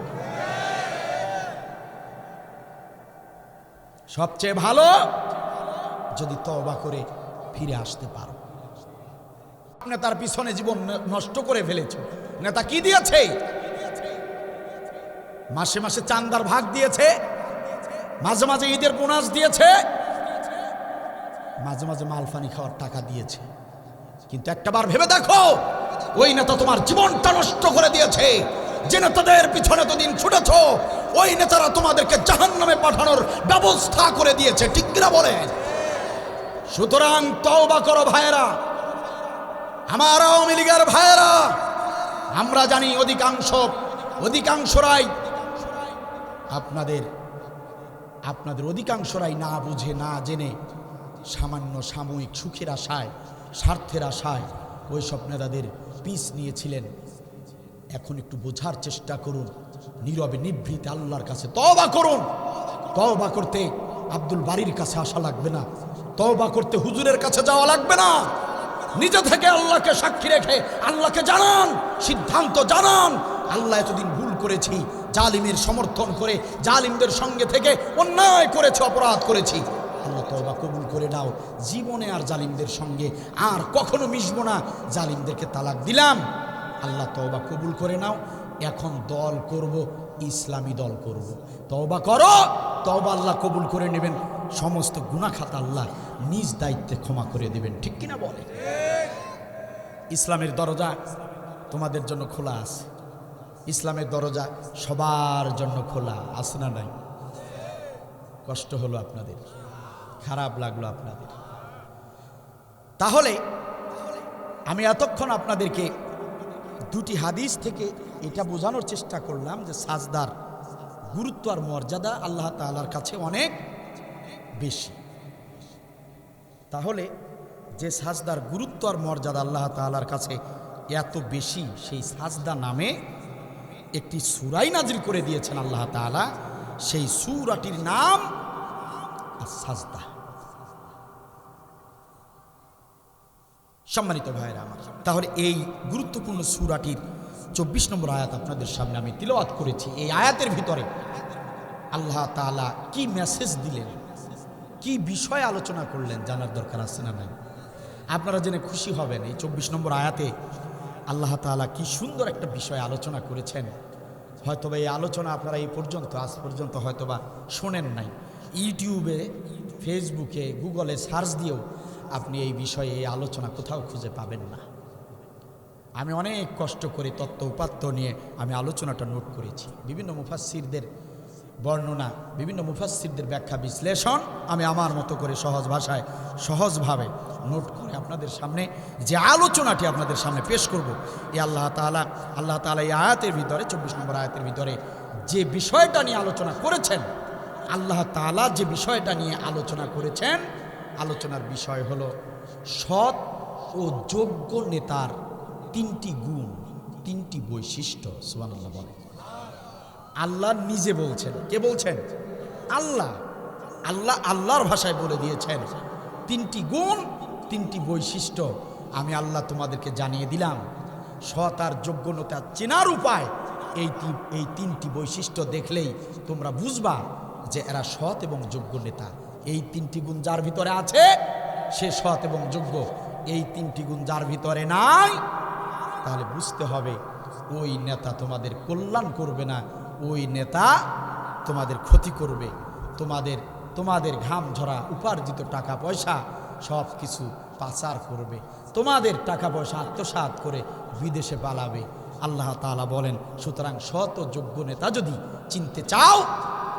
সবচেয়ে ভালো যদি তওবা করে ফিরে আসতে পারো। নেতার পিছনে জীবন নষ্ট করে ফেলেছ। নেতা কি দিয়েছে? মাসে মাসে চাঁদার ভাগ দিয়েছে, মাঝে মাঝে ঈদের বোনাস দিয়েছে, মাঝে মাঝে মালফানি খাওয়ার টাকা দিয়েছে। কিন্তু একটাবার ভেবে দেখো, ওই নেতা তোমার জীবনটা নষ্ট করে দিয়েছে। যে নেতাদের পিছনে এতদিন ছুটেছ, ওই নেতারা তোমাদেরকে জাহান্নামে পাঠানোর ব্যবস্থা করে দিয়েছে। ঠিক কিনা বলেন? সুতরাং তওবা করো ভাইয়েরা, আমার আওয়ামী লীগের ভাইয়েরা। আমরা জানি অধিকাংশরাই আপনাদের অধিকাংশরাই না বুঝে না জেনে সামান্য সাময়িক সুখের আশায়, স্বার্থের আশায় ওই সব নেতাদের পিছ নিয়েছিলেন। এখন একটু বোঝার চেষ্টা করুন, নীরবে নিভৃতে আল্লাহর কাছে তওবা করুন। তওবা করতে আব্দুল বারীর কাছে আসা লাগবে না, তওবা করতে হুজুরের কাছে যাওয়া লাগবে না। নিজে থেকে আল্লাহকে সাক্ষী রেখে আল্লাহকে জানান, সিদ্ধান্ত জানান, আল্লাহ এতদিন ভুল করেছি, জালিমের সমর্থন করে জালিমদের সঙ্গে থেকে অন্যায় করেছি, অপরাধ করেছি। আল্লাহ তওবা কবুল করে নাও, জীবনে আর জালিমদের সঙ্গে আর কখনো মিশবো না, জালিমদেরকে তালাক দিলাম। আল্লাহ তওবা কবুল করে নাও। এখন দল করব, ইসলামী দল করব। তওবা করো, তওবা আল্লাহ কবুল করে নেবেন। সমস্ত গুনাহ খাতা আল্লাহ নিজ দায়িত্বে ক্ষমা করে দেবেন। ঠিক কিনা বলে? ইসলামের দরজা তোমাদের জন্য খোলা আছে। ইসলামের দরজা সবার জন্য খোলা আছে না নাই? কষ্ট হলো আপনাদের, খারাপ লাগলো আপনাদের। তাহলে আমি এতক্ষণ আপনাদেরকে দুটি হাদিস থেকে এটা বোঝানোর চেষ্টা করলাম যে সাজদার গুরুত্ব আর মর্যাদা আল্লাহ তাআলার কাছে অনেক বেশি। তাহলে যে সাজদার গুরুত্ব আর মর্যাদা আল্লাহ তাআলার কাছে এত বেশি, সেই সাজদা নামে একটি সূরা নাজিল করে দিয়েছেন আল্লাহ তাআলা। সেই সূরাটির নাম আস-সাজদা। সম্মানিত ভাইরা আমার, তাহলে এই গুরুত্বপূর্ণ সূরাটির 24 নম্বর আয়াত আপনাদের সামনে আমি তিলাওয়াত করেছি। এই আয়াতের ভিতরে আল্লাহ তাআলা কি মেসেজ দিলেন, কি বিষয় আলোচনা করলেন, জানার দরকার আছে না নাই? আপনারা জেনে খুশি হবেন এই 24 নম্বর আয়াতে আল্লাহ তাআলা কি সুন্দর একটা বিষয় আলোচনা করেছেন। হয়তোবা এই আলোচনা আপনারা আজ পর্যন্ত হয়তোবা শোনেন নাই। ইউটিউবে, ফেসবুকে, গুগলে সার্চ দিয়েও আপনি এই বিষয়ে এই আলোচনা কোথাও খুঁজে পাবেন না। আমি অনেক কষ্ট করে তত্ত্ব উপাত্ত নিয়ে আমি আলোচনাটা নোট করেছি। বিভিন্ন মুফাসসিরদের বর্ণনা, বিভিন্ন মুফাসসিরদের ব্যাখ্যা বিশ্লেষণ আমি আমার মতো করে সহজ ভাষায় সহজভাবে নোট করে আপনাদের সামনে যে আলোচনাটি আপনাদের সামনে পেশ করব, এই আল্লাহ তাআলা এই আয়াতের ভিতরে 24 নম্বর আয়াতের ভিতরে যে বিষয়টা নিয়ে আলোচনা করেছেন, আল্লাহ তাআলা যে বিষয়টা নিয়ে আলোচনা করেছেন, আলোচনার বিষয় হলো সৎ ও যোগ্য নেতার 3টি গুণ, 3টি বৈশিষ্ট্য। সুবহানাল্লাহ বলেন। আল্লাহ নিজে বলছেন। কে বলছেন? আল্লাহর ভাষায় বলে দিয়েছেন 3টি গুণ, 3টি বৈশিষ্ট্য আমি আল্লাহ তোমাদেরকে জানিয়ে দিলাম। সৎ আর যোগ্য নেতা চেনার উপায় এই 3টি বৈশিষ্ট্য দেখলেই তোমরা বুঝবা যে এরা সৎ এবং যোগ্য নেতা। এই 3টি গুণ যার ভিতরে আছে সে সৎ এবং যোগ্য। এই 3টি গুণ যার ভিতরে নাই, তাহলে বুঝতে হবে ওই নেতা তোমাদের কল্যাণ করবে না, ওই নেতা তোমাদের ক্ষতি করবে। তোমাদের ঘাম ঝরা উপার্জিত টাকা পয়সা সব কিছু পাচার করবে, তোমাদের টাকা পয়সা আত্মসাৎ করে বিদেশে পালাবে। আল্লাহ তাআলা বলেন, সুতরাং সৎ ও যোগ্য নেতা যদি চিনতে চাও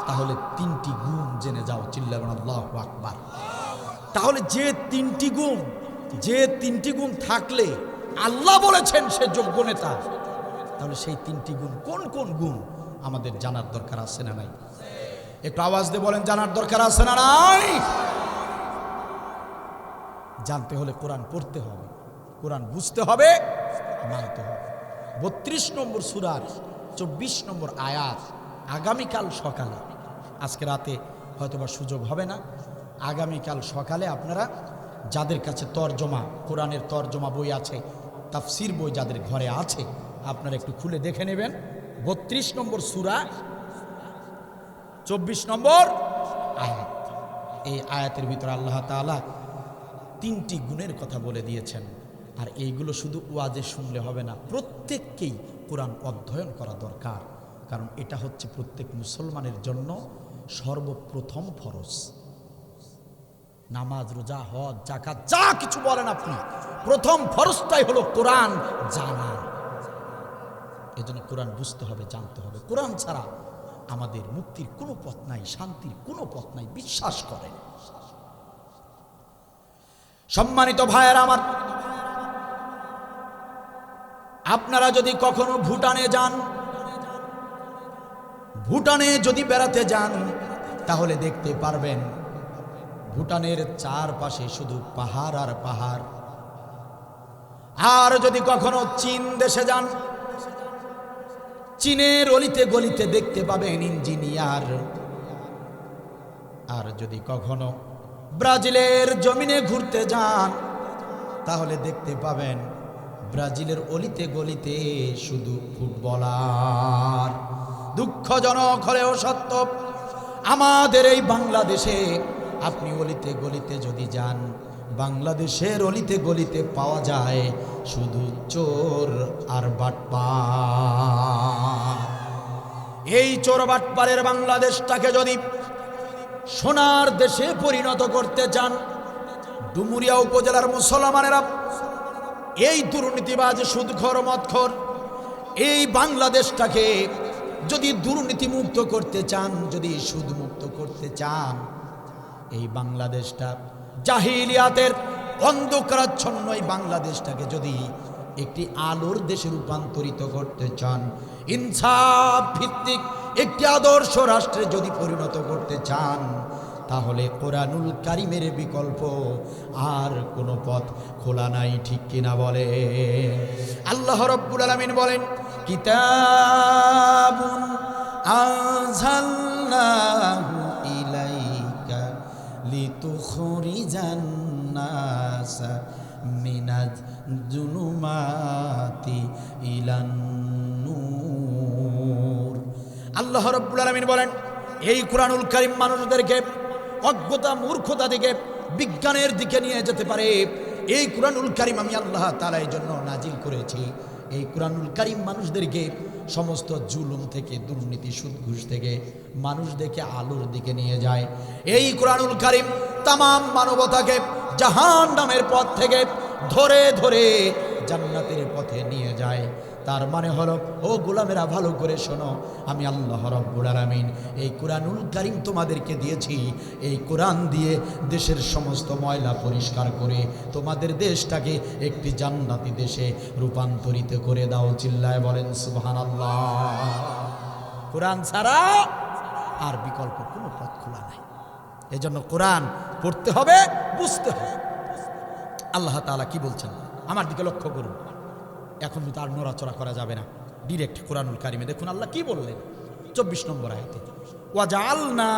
তাহলে 3টি গুণ জেনে যাও। চিল্লাবেন আল্লাহু আকবার। তাহলে যে 3টি গুণ থাকলে আল্লাহ বলেছেন সে যোগ্য নেতা, তাহলে সেই 3টি গুণ কোন কোন গুণ আমাদের জানার দরকার আছে না নাই? একটু আওয়াজ দিয়ে বলেন, জানার দরকার আছে না নাই? জানতে হলে কোরআন পড়তে হবে, কোরআন বুঝতে হবে, মানতে হবে। 32 নম্বর সূরার 24 নম্বর আয়াত আগামীকাল সকালে, আজকে রাতে হয়তোবা সুযোগ হবে না, আগামীকাল সকালে আপনারা যাদের কাছে তরজমা, কোরআনের তরজমা বই আছে, তাফসির বই যাদের ঘরে আছে, আপনারা একটু খুলে দেখে নেবেন। 32 নম্বর সূরা 24 নম্বর আয়াত। এই আয়াতের ভিতরে আল্লাহ তাআলা 3টি গুণের কথা বলে দিয়েছেন। আর এইগুলো শুধু ওয়াজে শুনলে হবে না, প্রত্যেককেই কোরআন অধ্যয়ন করা দরকার। কারণ এটা হচ্ছে প্রত্যেক মুসলমানের জন্য সর্বপ্রথম ফরজ। নামাজ, রোজা, হজ, যাকাত যা কিছু বলেন আপনি, প্রথম ফরজটাই হলো কোরআন জানা। এজন্য কোরআন বুঝতে হবে, জানতে হবে। কোরআন ছাড়া আমাদের মুক্তির কোনো পথ নাই, শান্তির কোনো পথ নাই, বিশ্বাস করেন। সম্মানিত ভাইয়েরা আমার, আপনারা যদি কখনো ভুটানে যান, ভুটানে যদি বেড়াতে যান, তাহলে দেখতে পারবেন ভুটানের চারপাশে শুধু পাহাড় আর পাহাড়। আর যদি কখনো চীন দেশে যান, চীনের অলিতে গলিতে দেখতে পাবেন ইঞ্জিনিয়ার। আর যদি কখনো ব্রাজিলের জমিনে ঘুরতে যান, তাহলে দেখতে পাবেন ব্রাজিলের অলিতে গলিতে শুধু ফুটবলার। দুঃখজনক হলেও সত্য, আমাদের এই বাংলাদেশে আপনি অলিতে গলিতে যদি যান, বাংলাদেশের অলিতে গলিতে পাওয়া যায় শুধু চোর আর বাটপার। এই চোর বাটপারের বাংলাদেশটাকে যদি সোনার দেশে পরিণত করতে চান, ডুমুরিয়া উপজেলার মুসলমানেরা এই দুর্নীতিবাজ, সুদখোর, মদখোর এই বাংলাদেশটাকে যদি দুর্নীতি মুক্ত করতে চান, যদি সুদ মুক্ত করতে চান, এই বাংলাদেশটা জাহিলিয়াতের অন্ধকারাচ্ছন্ন এই বাংলাদেশটাকে যদি একটি আলোর দেশে রূপান্তরিত করতে চান, ইনসাফ ভিত্তিক একটি আদর্শ রাষ্ট্রে যদি পরিণত করতে চান, তাহলে কোরআনুল কারীমের বিকল্প আর কোনো পথ খোলা নাই। ঠিক কিনা বলে? আল্লাহ রাব্বুল আলামিন বলেন, কিতাবুন আনজালনাহু ইলাইকা লিতুখরিজান নাসা মিনাজ জুলুমাতি ইলান নূর। আল্লাহ রাব্বুল আলামিন বলেন, এই কোরআনুল কারীম মানুষদেরকে অজ্ঞতা, মূর্খতা থেকে বিজ্ঞানের দিকে নিয়ে যেতে পারে। এই কোরআনুল কারীম আমি আল্লাহ তাআলা এই জন্য নাজিল করেছি। এই কোরআনুল কারীম মানুষদেরকে সমস্ত জুলুম থেকে, দুর্নীতি, সুদ ঘুষ থেকে মানুষদেরকে আলোর দিকে নিয়ে যায়। এই কোরআনুল কারীম তাম মানবতাকে জাহান্নামের পথ থেকে ধরে ধরে জান্নাতের পথে নিয়ে যায়। তার মানে হলো, ও গোলামেরা ভালো করে শোনো, আমি আল্লাহ রাব্বুল আলামিন এই কোরআনুল কারীম তোমাদেরকে দিয়েছি। এই কোরআন দিয়ে দেশের সমস্ত ময়লা পরিষ্কার করে তোমাদের দেশটাকে একটি জান্নাতি দেশে রূপান্তরিত করে দাও। চিল্লায় বলেন সুবহানাল্লাহ। কোরআন ছাড়া আর বিকল্প কোনো পথ খোলা নাই। এজন্য কোরআন পড়তে হবে, বুঝতে হবে। আল্লাহ তাআলা কি বলছেন আমার দিকে লক্ষ্য করুন। এখন তো আর নড়াচড়া করা যাবে না, ডিরেক্ট কোরআনুল কারীমে দেখুন আল্লাহ কি বললেন 24 নম্বর আয়াতে, ওয়াজআলনা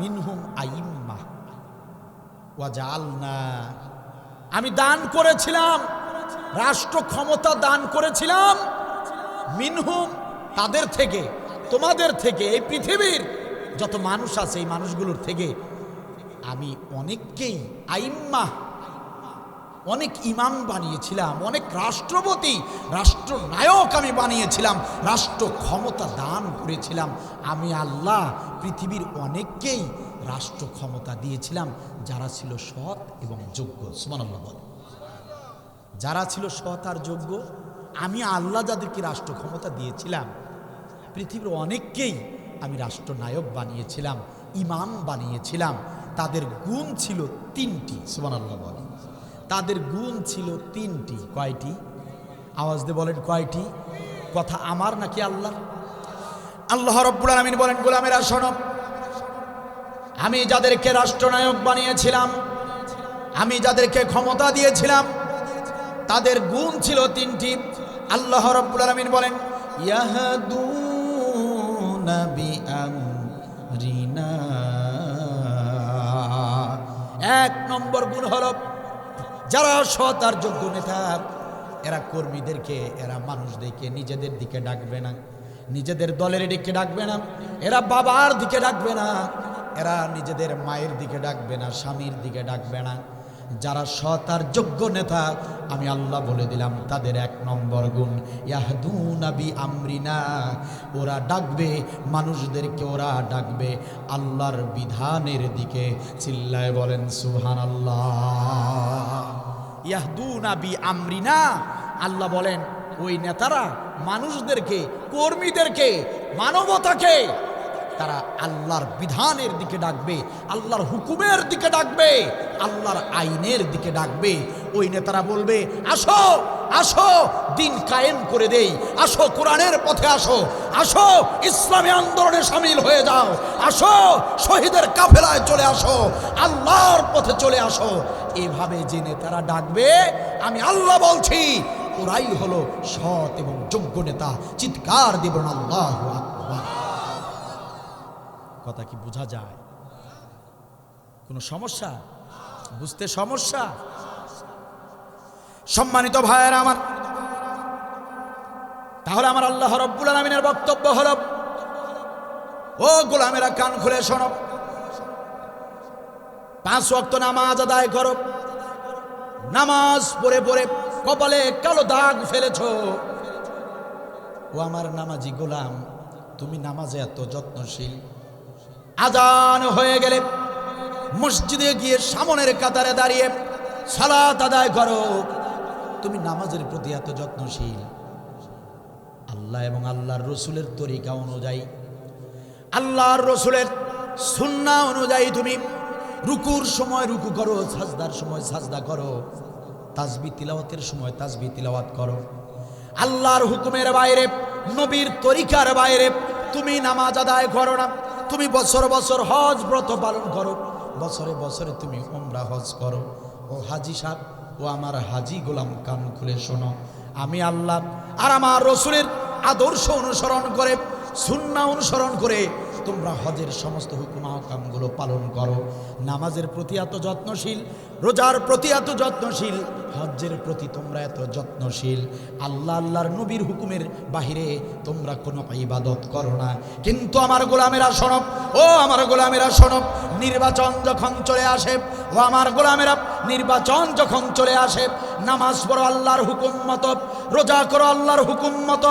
মিনহুম আইম্মা। ওয়াজআলনা, আমি দান করেছিলাম, রাষ্ট্র ক্ষমতা দান করেছিলাম, মিনহুম, তাদের থেকে, তোমাদের থেকে, এই পৃথিবীর যত মানুষ আছে এই মানুষগুলোর থেকে আমি অনেককেই আইম্মা, অনেক ইমাম বানিয়েছিলাম, অনেক রাষ্ট্রপতি, রাষ্ট্রনায়ক আমি বানিয়েছিলাম, রাষ্ট্র ক্ষমতা দান করেছিলাম। আমি আল্লাহ পৃথিবীর অনেককেই রাষ্ট্র ক্ষমতা দিয়েছিলাম যারা ছিল সৎ এবং যোগ্য। সুবহানাল্লাহ বলে, যারা ছিল সৎ আর যোগ্য, আমি আল্লাহ যাদেরকে রাষ্ট্র ক্ষমতা দিয়েছিলাম, পৃথিবীর অনেককেই আমি রাষ্ট্রনায়ক বানিয়েছিলাম, ইমাম বানিয়েছিলাম। তাদের গুণ ছিল 3টি। সুবহানাল্লাহ বলে, তাদের গুণ ছিল 3টি। কয়টি? আওয়াজ দিয়ে বলেন কয়টি? কথা আমার নাকি আল্লাহ? আল্লাহ রাব্বুল আলামিন বলেন, গোলামেরা শোনো, আমি যাদেরকে রাষ্ট্রনায়ক বানিয়েছিলাম, আমি যাদেরকে ক্ষমতা দিয়েছিলাম, তাদের গুণ ছিল 3টি। আল্লাহ রাব্বুল আলামিন বলেন, ইয়াহদুনা বিআমরিনা। 1 নম্বর গুণ হলো, যারা সৎ আর যোগ্য নেতা, এরা কর্মীদেরকে, এরা মানুষদেরকে নিজেদের দিকে ডাকবে না, নিজেদের দলের দিকে ডাকবে না, এরা বাবার দিকে ডাকবে না, এরা নিজেদের মায়ের দিকে ডাকবে না, স্বামীর দিকে ডাকবে না। যারা সৎ আর যোগ্য নেতা, আমি আল্লাহ বলে দিলাম তাদের 1 নম্বর গুণ ইয়াহদুনা বি আমরিনা, ওরা ডাকবে মানুষদেরকে, ওরা ডাকবে আল্লাহর বিধানের দিকে। চিল্লায় বলেন সুবহানাল্লাহ। ইয়াহদুনা বি আমরিনা, আল্লাহ বলেন ওই নেতারা মানুষদেরকে, কর্মীদেরকে, মানবতাকে তারা আল্লাহর বিধানের দিকে ডাকবে, আল্লাহর হুকুমের দিকে ডাকবে, আল্লাহর আইনের দিকে ডাকবে। ওই নেতারা বলবে আসো আসো দিন কায়েম করে দেই, আসো কোরআনের পথে আসো, আসো ইসলামী আন্দোলনে শামিল হয়ে যাও, আসো শহীদের কাফেলায় চলে আসো, আল্লাহর পথে চলে আসো। এভাবে যে নেতারা ডাকবে, আমি আল্লাহ বলছি ওরাই হলো সৎ এবং যোগ্য নেতা। চিৎকার দেবেন আল্লাহু আকবার। কথা কি বোঝা যায়? কোনো সমস্যা? বুঝতে সমস্যা? সম্মানিত ভাইয়েরা আমার, তাহলে আমার আল্লাহ রাব্বুল আলামিনের বক্তব্য হলো, ও গোলামেরা কান খুলে শোনো, 5 ওয়াক্ত নামাজ আদায় করো। নামাজ পড়ে পড়ে কপালে কালো দাগ ফেলেছ, ও আমার নামাজি গোলাম, তুমি নামাজে এত যত্নশীল, আজান হয়ে গেলে মসজিদে গিয়ে সামনের কাতারে দাঁড়িয়ে সালাত আদায় করো, তুমি নামাজের প্রতি এত যত্নশীল। আল্লাহ এবং আল্লাহর রসুলের তরিকা অনুযায়ী, আল্লাহর রসুলের সুন্নাহ অনুযায়ী তুমি রুকুর সময় রুকু করো, সাজদার সময় সাজদা করো, তাসবিহ তিলাওয়াতের সময় তাসবিহ তিলাওয়াত করো। আল্লাহর হুকুমের বাইরে, নবীর তরিকার বাইরে তুমি নামাজ আদায় করো না। তুমি বছর বছর হজ ব্রত পালন করো, বছরে বছরে তুমি উমরা হজ করো। ও হাজি সাহেব, ও আমার হাজি গোলাম, কান খুলে শোনো, আমি আল্লাহ আর আমার রসুলের আদর্শ অনুসরণ করে, সুন্নাহ অনুসরণ করে তোমরা হজের সমস্ত হুকুম আহকামগুলো পালন করো। নামাজের প্রতি এত যত্নশীল, রোজার প্রতি এত যত্নশীল, হজ্জের প্রতি তোমরা এত যত্নশীল। আল্লাহ আল্লাহর নবীর হুকুমের বাহিরে তোমরা কোনো ইবাদত করো না। কিন্তু আমার গোলামেরা শোনো, ও আমার গোলামেরা শোনো, নির্বাচন যখন চলে আসে, ও আমার গোলামেরা, নির্বাচন যখন চলে আসে, নামাজ পড়ো আল্লাহর হুকুম মতো, রোজা করো আল্লাহর হুকুম মতো,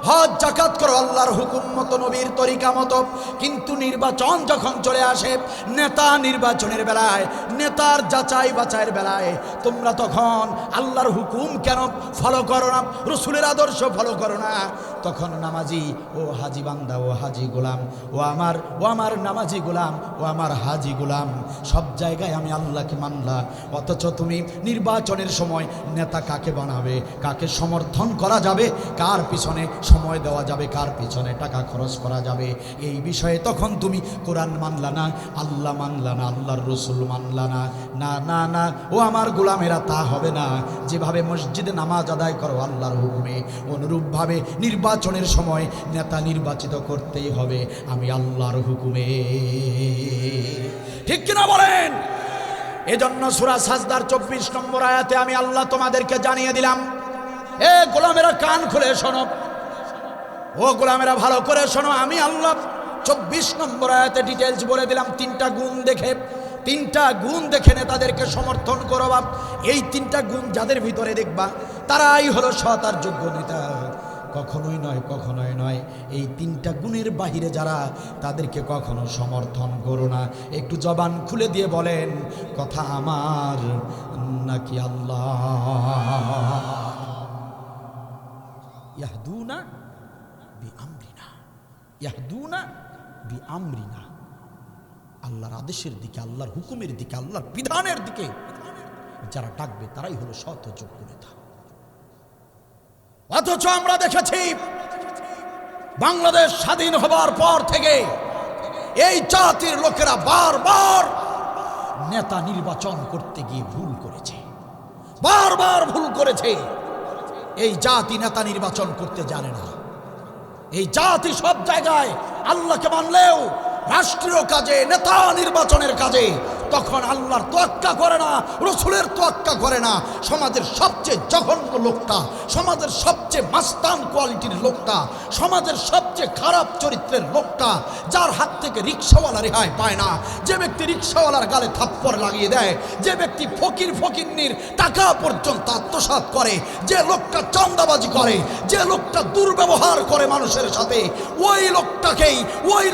হজ জাকাত করো আল্লাহর হুকুম মতো, নবীর তরিকা মতো। কিন্তু নির্বাচন যখন চলে আসে, নেতা নির্বাচনের বেলায়, নেতার যাচাই বাছাইয়ের বেলায় তোমরা তখন আল্লাহর হুকুম কেন ফলো করো না, রসুলের আদর্শ ফলো করো না? তখন নামাজি ও হাজি বান্দা, ও হাজি গোলাম, ও আমার নামাজি গোলাম, ও আমার হাজি গোলাম, সব জায়গায় আমি আল্লাহকে মানলাম, অথচ তুমি নির্বাচনের সময় নেতা কাকে বানাবে, কাকে সমর্থন করা যাবে, কার পিছনে সময় দেওয়া যাবে, কার পিছনে টাকা খরচ করা যাবে, এই বিষয়ে তখন তুমি কোরআন মানলা না, আল্লাহ মানলা না, আল্লাহর রসুল মানলা না। না না না, ও আমার গোলামেরা, তা হবে না। যেভাবে মসজিদে নামাজ আদায় করো আল্লাহর হুকুমে, অনুরূপভাবে নির্বাচনের সময় নেতা নির্বাচিত করতেই হবে আমি আল্লাহর হুকুমে। ঠিক কিনা বলেন? এজন্য সূরা সাজদার 24 নম্বর আয়াতে আমি আল্লাহ তোমাদেরকে জানিয়ে দিলাম, এ গোলামেরা কান খুলে শোনো, ও গোলামেরা ভালো করে শোনো, আমি আল্লাহ 24 নম্বর আয়াতে ডিটেইলস বলে দিলাম। 3টা গুণ দেখে নেতাদেরকে সমর্থন করো। বাপ, এই 3টা গুণ যাদের ভিতরে দেখবা, তারাই হলো সৎ আর যোগ্য নেতা। কখনোই নয়, কখনোই নয়, এই 3টা গুণের বাহিরে যারা, তাদেরকে কখনো সমর্থন করো না। একটু জবান খুলে দিয়ে বলেন, কথা আমার নাকি আল্লাহ? ইয়াহদুনা বিআমরিনা, ইয়াহদুনা বিআমরিনা, আল্লাহর আদেশের দিকে, আল্লাহর হুকুমের দিকে, আল্লাহর বিধানের দিকে যারা ডাকবে, তারাই হলো সৎ ও যোগ্য নেতা। অথচ আমরা দেখেছি বাংলাদেশ স্বাধীন হবার পর থেকে এই জাতির লোকেরা বারবার নেতা নির্বাচন করতে গিয়ে ভুল করেছে, বারবার ভুল করেছে। এই জাতি নেতা নির্বাচন করতে জানে না। এই জাতি সব জায়গায় আল্লাহকে মানলেও রাষ্ট্রীয় কাজে, নেতা নির্বাচনের কাজে তখন আল্লাহর তোয়াক্কা করে না, রসুলের তোয়াক্কা করে না। সমাজের সবচেয়ে জঘন্য লোকটা, সমাজের সবচেয়ে মাস্তান কোয়ালিটির লোকটা, সমাজের সবচেয়ে খারাপ চরিত্রের লোকটা, যার হাত থেকে রিক্সাওয়ালা রেহাই পায় না, যে ব্যক্তি রিক্সাওয়ালার গালে থাপ্পড় লাগিয়ে দেয়, যে ব্যক্তি ফকিন্নির টাকা পর্যন্ত আত্মসাৎ করে, যে লোকটা চাঁদাবাজি করে, যে লোকটা দুর্ব্যবহার করে মানুষের সাথে, ওই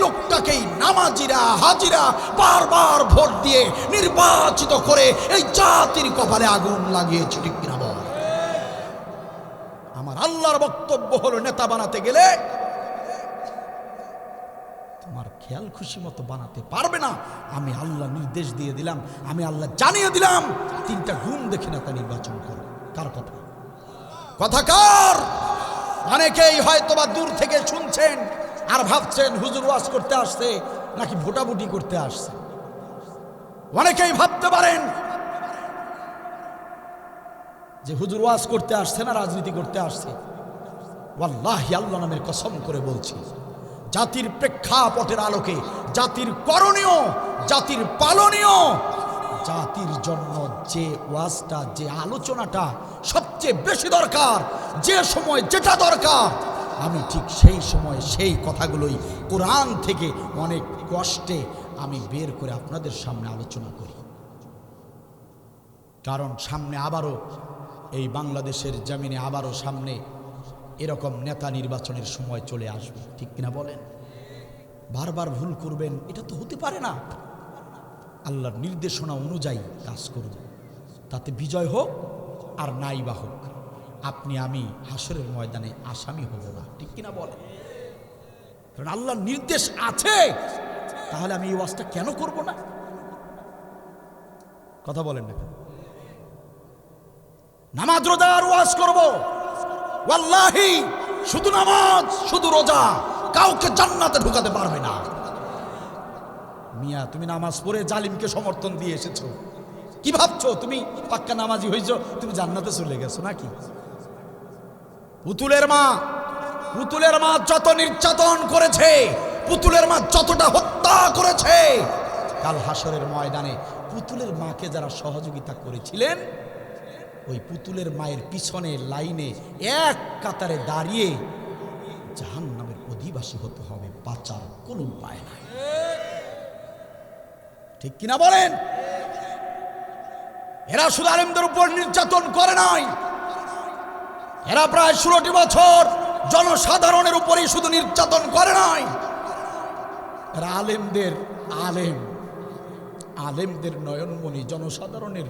লোকটাকেই নামাজিরা হাজিরা বারবার ভোট দিয়ে নির্বাচিত করে এই জাতির কপালে আগুন লাগিয়েছে। ঠিক কিনা বল? আমার আল্লাহর বক্তব্য হলো, নেতা বানাতে গেলে তোমার খেয়াল খুশি মতো বানাতে পারবে না। আমি আল্লাহ নির্দেশ দিয়ে দিলাম, আমি আল্লাহ জানিয়ে দিলাম, 3টা গুণ দেখে নেতা নির্বাচন করো। কার কথা? কথাকার। অনেকেই হয়তোবা দূর থেকে শুনছেন আর ভাবছেন হুজুর ওয়াজ করতে আসছে নাকি ভোটাভুটি করতে আসছে। অনেকেই ভাবতে পারেন যে হুজুর ওয়াজ করতে আসছে না রাজনীতি করতে আসছে। ওয়াল্লাহি আল্লাহ নামের কসম করে বলছি, জাতির প্রেক্ষাপটের আলোকে, জাতির করণীয়, জাতির পালনীয়, জাতির জন্য যে ওয়াজটা, যে আলোচনাটা সবচেয়ে বেশি দরকার, যে সময় যেটা দরকার, আমি ঠিক সেই সময় সেই কথাগুলোই কোরআন থেকে অনেক কষ্টে আমি বের করে আপনাদের সামনে আলোচনা করি। কারণ সামনে আবারও এই বাংলাদেশের জমিনে আবারও সামনে এরকম নেতা নির্বাচনের সময় চলে আসবে। ঠিক কিনা বলেন? বারবার ভুল করবেন এটা তো হতে পারে না। আল্লাহর নির্দেশনা অনুযায়ী কাজ করব, তাতে বিজয় হোক আর নাই বা হোক, আপনি আমি হাসরের ময়দানে আসামি হব না। ঠিক কিনা বলেন? কারণ আল্লাহর নির্দেশ আছে, তাহলে আমি এই ওয়াজটা কেন করব না? কথা বলেন না কেন? নামাজ রোজার ওয়াজ করব, ওয়াল্লাহি শুধু নামাজ শুধু রোজা কাউকে জান্নাতে ঢুকাতে পারবে না। মিয়া, তুমি নামাজ পড়ে জালিমকে সমর্থন দিয়ে এসেছো, কি ভাবছো তুমি পাক্কা নামাজি হয়েছো, তুমি জান্নাতে চলে গেছো নাকি? পুতুলের মা যত নির্যাতন করেছে, পুতুলের মা যতটা হত্যা করেছে, কাল হাসরের ময়দানে পুতুলের মাকে যারা সহযোগিতা করেছিলেন, ওই পুতুলের মায়ের পিছনে লাইনে এক কাতারে দাঁড়িয়ে জাহান্নামের অধিবাসী হতে হবে, বাঁচার কোনো উপায় নাই। ঠিক কিনা বলেন? এরা শুধু আলেমদের উপর নির্যাতন করে নাই, এরা প্রায় 16টি বছর জনসাধারণের উপরই শুধু নির্যাতন করে নাই, এরা আলেমদের নয়নমণি, জনসাধারণের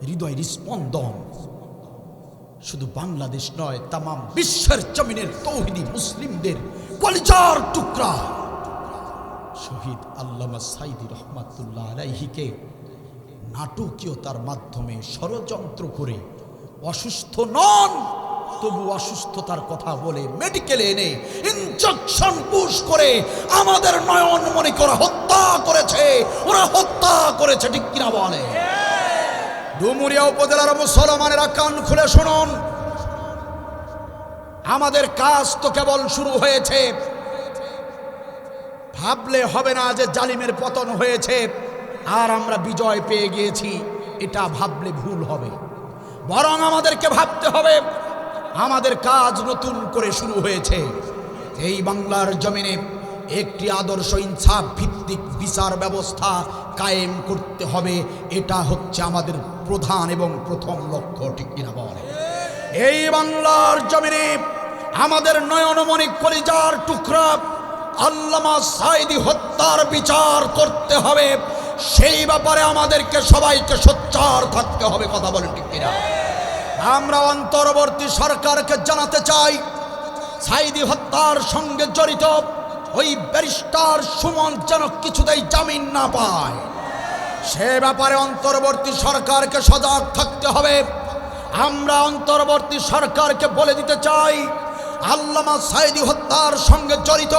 হৃদয়ের স্পন্দন। শুধু বাংলাদেশ নয়, তাম বিশ্বের জমিনের তৌহিদি মুসলিমদের কলিজার টুকরা শহীদ আল্লামা সাইদি রহমাতুল্লাহ আলাইহিকে নাটকীয়তার মাধ্যমে ষড়যন্ত্র করে, অসুস্থ নন তবু অসুস্থতার কথা বলে মেডিকেলে এনে ইনজেকশন পুশ করে আমাদের নয়নমণি করে হত্যা করেছে। ঠিক কিনা বলে? ডুমুরিয়া উপজেলার মুসলমানেরা কান খুলে শুনুন, আমাদের কাজ তো কেবল শুরু হয়েছে। ভাবলে হবে না যে জালিমের পতন হয়েছে আর আমরা বিজয় পেয়ে গিয়েছি, এটা ভাবলে ভুল হবে। বরং আমাদেরকে ভাবতে হবে আমাদের কাজ নতুন করে শুরু হয়েছে। এই বাংলার জমিনে একটি আদর্শ ইনসাফ ভিত্তিক বিচার ব্যবস্থা কায়েম করতে হবে, এটা হচ্ছে আমাদের প্রধান এবং প্রথম লক্ষ্য। ঠিক কিনা বলে? এই বাংলার জমিনে আমাদের নয়নমণি কলিজার টুকরা আল্লামা সাইদি হত্যার বিচার করতে হবে, সেই ব্যাপারে আমাদেরকে সবাইকে সোচ্চার থাকতে হবে। কথা বলেন ঠিক কিনা? আমরা অন্তর্বর্তী সরকারকে জানাতে চাই, সাইদি হত্যার সঙ্গে জড়িত ওই ব্যারিস্টার সুমন যেন কিছুতেই জামিন না পায়, সে ব্যাপারে অন্তর্বর্তী সরকারকে সজাগ থাকতে হবে। আমরা অন্তর্বর্তী সরকারকে বলে দিতে চাই, আল্লামা সাইদি হত্যার সঙ্গে জড়িত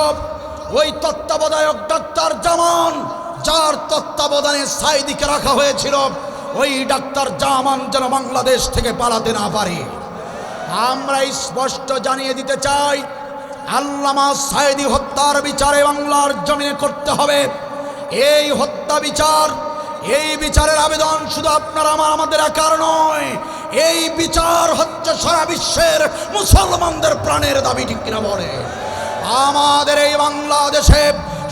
ওই তত্ত্বাবধায়ক ডাক্তার জামান, যার তত্ত্বাবধানে সাইদিকে রাখা হয়েছিল, ওই ডাক্তার জামান যেন বাংলাদেশ থেকে পালাতে না পারে। আমরা স্পষ্ট জানিয়ে দিতে চাই, আল্লামা সাইদি হত্যার বিচারে বাংলার জমিনে করতে হবে। এই হত্যা বিচার, এই বিচারের আবেদন শুধু আপনারা আমাদের একার নয়, এই বিচার হচ্ছে সারা বিশ্বের মুসলমানদের প্রাণের দাবি, ঠিক কিনা বলে? আমাদের এই বাংলাদেশে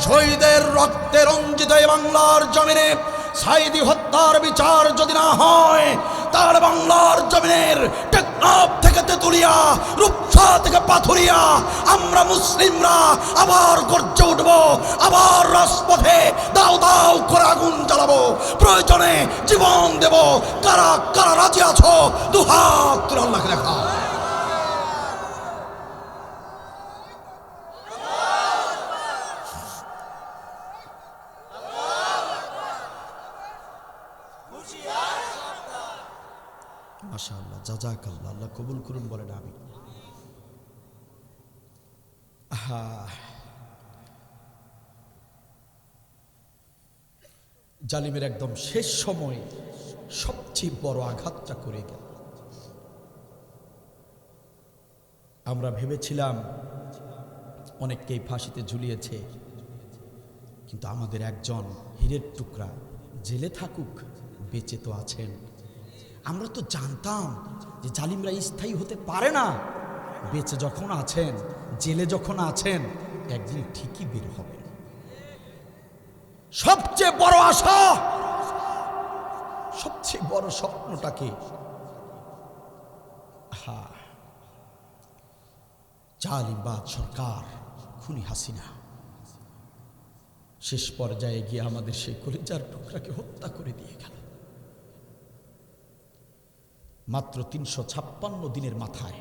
শহীদের রক্তে রঞ্জিত এই বাংলার জমিনে সাইদি হত্যার বিচার যদি না হয়, তার বাংলার জমিনের টেকনাফ থেকে তেতুলিয়া, রূপসা থেকে পাথুরিয়া আমরা মুসলিমরা আবার গর্জে উঠব, আবার রাজপথে দাও দাও করে আগুন জ্বালাবো, প্রয়োজনে জীবন দেব। কারা কারা রাজি আছো? দুহাত তুলে আল্লাহকে দেখা। মাশাআল্লাহ, জাযাকাল্লাহ, আল্লাহ কবুল করুন, বলেন আমিন। জালিমের একদম শেষ সময়ে সবচেয়ে বড় আঘাতটা করে গেল। আমরা ভেবেছিলাম অনেককেই ফাঁসিতে ঝুলিয়েছে, কিন্তু আমাদের একজন হীরের টুকরা জেলে থাকুক, বেঁচে তো আছেন। আমরা তো জানতাম যে জালিমরা স্থায়ী হতে পারে না, বেঁচে যখন আছেন, জেলে যখন আছেন, একদিন ঠিকই বের হবে। সবচেয়ে বড় আশা, সবচেয়ে বড় স্বপ্নটাকে জালিমবাদ সরকার, খুনি হাসিনা শেষ পর্যায়ে গিয়ে আমাদের সেই কলিজার টুকরাকে হত্যা করে দিয়ে গেল। মাত্র ৩৫৬ দিনের মাথায়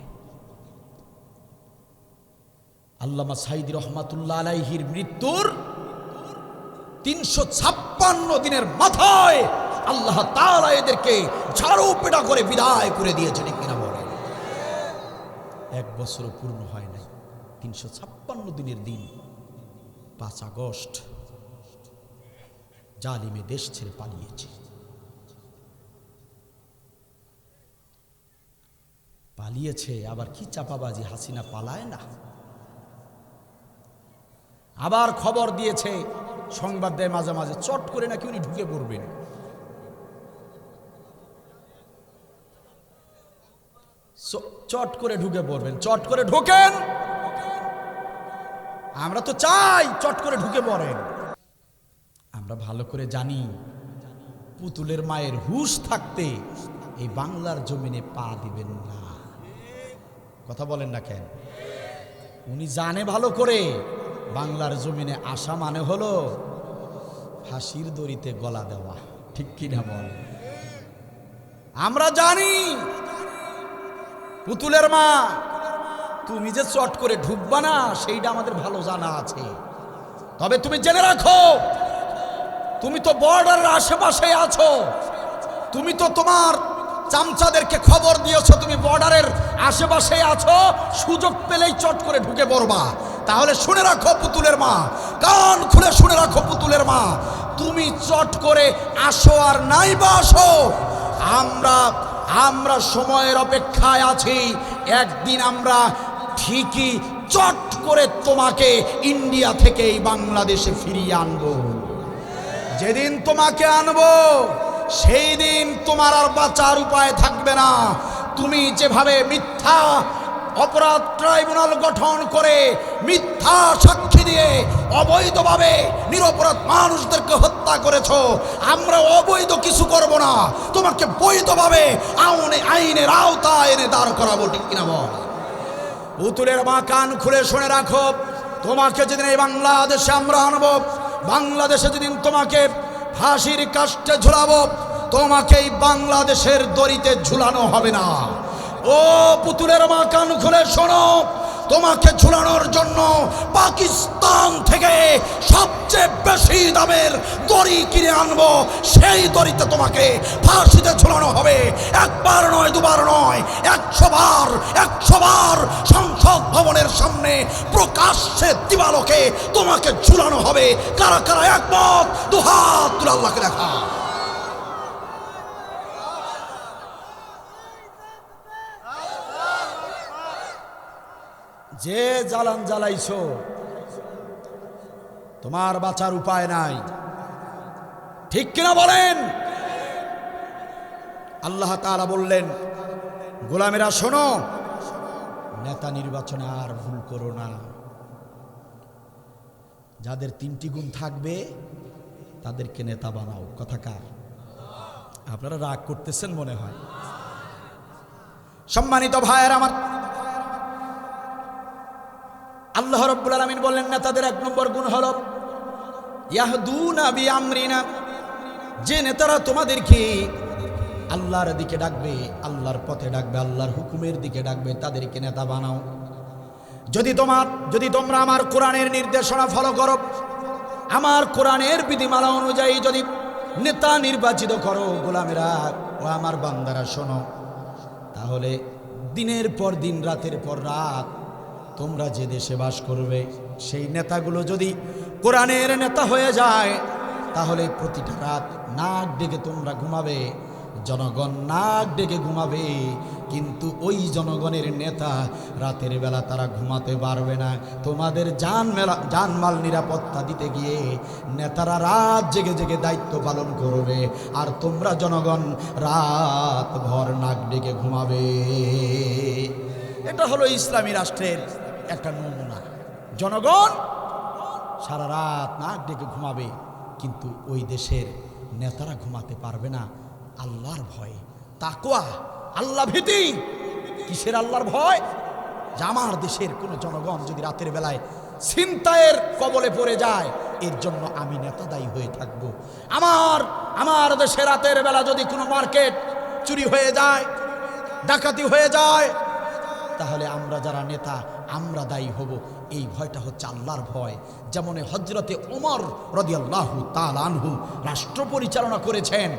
আল্লামা সাঈদী রহমাতুল্লাহ আলাইহির মৃত্যুর ৩৫৬ দিনের মাথায় আল্লাহ তাআলা এদেরকে ঝাড়ু পেটা করে বিদায় করে দিয়েছেন, কিনা বলেন? ১ বছরও পূর্ণ হয় নাই, ৩৫৬ দিনের দিন ৫ আগস্ট জালিমে দেশ ছেড়ে পালিয়েছে। পালিয়েছে আবার কি চাপাবাজি, হাসিনা পালায় না। আবার খবর দিয়েছে, সংবাদ দেয় মাঝে মাঝে, চট করে নাকি উনি ঢুকে পড়বেন। চট করে ঢুকে পড়বেন, চট করে ঢোকেন। আমরা তো চাই চট করে ঢুকে পড়েন। আমরা ভালো করে জানি পুতুলের মায়ের হুঁশ থাকতে এই বাংলার জমিনে পা দিবেন না। কথা বলেন না কেন? উনি জানে ভালো করে বাংলার জমিনে আসা মানে হলো ফাঁসির দড়িতে গলা দেওয়া, ঠিক কিনা বল? আমরা জানি পুতুলের মা তুমি যে চট করে ঢুকবা না, সেইটা আমাদের ভালো জানা আছে। তবে তুমি জেনে রাখো, তুমি তো বর্ডারের আশেপাশে আছো, তুমি তো তোমার চামচাদেরকে খবর দিয়েছো তুমি বর্ডারের আশেপাশে আছো, সুযোগ পেলেই চট করে ঢুকে পড়বা। তাহলে শুনে রাখো পুতুলের মা, কান খুলে শুনে রাখো পুতুলের মা, তুমি চট করে আসো আর নাই বা আসো, আমরা সময়ের অপেক্ষায় আছি। একদিন আমরা ঠিকই চট করে তোমাকে ইন্ডিয়া থেকে এই বাংলাদেশে ফিরিয়ে আনবো। যেদিন তোমাকে আনবো সেই দিন তোমার আর বাঁচার উপায় থাকবে না। তুমি যেভাবে মিথ্যা অপরাধ ট্রাইব্যুনাল গঠন করে মিথ্যা সাক্ষী দিয়ে অবৈধভাবে নিরপরাধ মানুষদেরকে হত্যা করেছো, আমরা অবৈধ কিছু করব না, তোমাকে বৈধভাবে আইনের আওতায় এনে দাঁড় করাবো, ঠিক কিনা বল? পুতুলের মা, কান খুলে শুনে রাখো, তোমাকে যেদিন এই বাংলাদেশে আমরা আনবো, বাংলাদেশে যেদিন তোমাকে ফাঁসির কাস্টে ঝুলাবো, তোমাকে এই বাংলাদেশের দড়িতে ঝুলানো হবে না। ও পুতুলের মা, কান খুলে শোনো, তোমাকে ঝুলানোর জন্য পাকিস্তান থেকে সবচেয়ে বেশি দামের দড়ি কিনে আনবো, সেই দড়িতে তোমাকে ফাঁসিতে ঝুলানো হবে। একবার নয়, দুবার নয়, 100 বার সংসদ ভবনের সামনে প্রকাশ্যে দিবালোকে তোমাকে ঝুলানো হবে। কারা কারা একমত? দুহাত তুলে আল্লাহকে দেখা। যে জ্বালান জ্বালাইছো, তোমার বাঁচার উপায় নাই। ঠিক কিনা বলেন? আল্লাহ তাআলা বললেন, গোলামেরা শোনো, নেতা নির্বাচনে আর ভুল করো না। যাদের 3টি গুণ থাকবে তাদেরকে নেতা বানাও। কথা কার? আপনারা রাগ করতেছেন মনে হয়। সম্মানিত ভাইয়ের আমার, আল্লাহ রাব্বুল আলামিন বললেন নেতাদের 1 নম্বর গুণ হলো ইয়াহদুনা বিআমরিনা, যে নেতারা তোমাদেরকে আল্লাহর দিকে ডাকবে, আল্লাহর পথে ডাকবে, আল্লাহর হুকুমের দিকে ডাকবে, তাদেরকে নেতা বানাও। যদি তোমরা আমার কোরআনের নির্দেশনা ফলো করো, আমার কোরআনের বিধিমালা অনুযায়ী যদি নেতা নির্বাচিত করো, গোলামেরা ও আমার বান্দারা শোনো, তাহলে দিনের পর দিন, রাতের পর রাত তোমরা যে দেশে বাস করবে, সেই নেতাগুলো যদি কোরআনের নেতা হয়ে যায়, তাহলে প্রতিটা রাত নাক ডেকে তোমরা ঘুমাবে, জনগণ নাক ডেকে ঘুমাবে, কিন্তু ওই জনগণের নেতা রাতের বেলা তারা ঘুমাতে পারবে না। তোমাদের জানমাল নিরাপত্তা দিতে গিয়ে নেতারা রাত জেগে জেগে দায়িত্ব পালন করবে, আর তোমরা জনগণ রাত ভর নাক ডেকে ঘুমাবে। এটা হলো ইসলামী রাষ্ট্রের একটা নমুনা। জনগণ সারা রাত নাক ডেকে ঘুমাবে, কিন্তু ওই দেশের নেতারা ঘুমাতে পারবে না আল্লাহর ভয়ে। তাকওয়া, আল্লাহ ভীতি। কিসের আল্লাহর ভয়? যে আমার দেশের কোনো জনগণ যদি রাতের বেলায় ছিনতাইয়ের কবলে পড়ে যায়, এর জন্য আমি নেতা দায়ী হয়ে থাকব। আমার দেশে রাতের বেলা যদি কোনো মার্কেট চুরি হয়ে যায়, ডাকাতি হয়ে যায়, তাহলে আমরা যারা নেতা আমরা দায়ী হব। এই ভয়টা হচ্ছে আল্লাহর ভয়। যেমন হযরতে ওমর রাদিয়াল্লাহু তাআলা আনহু রাষ্ট্র পরিচালনা করেছেন,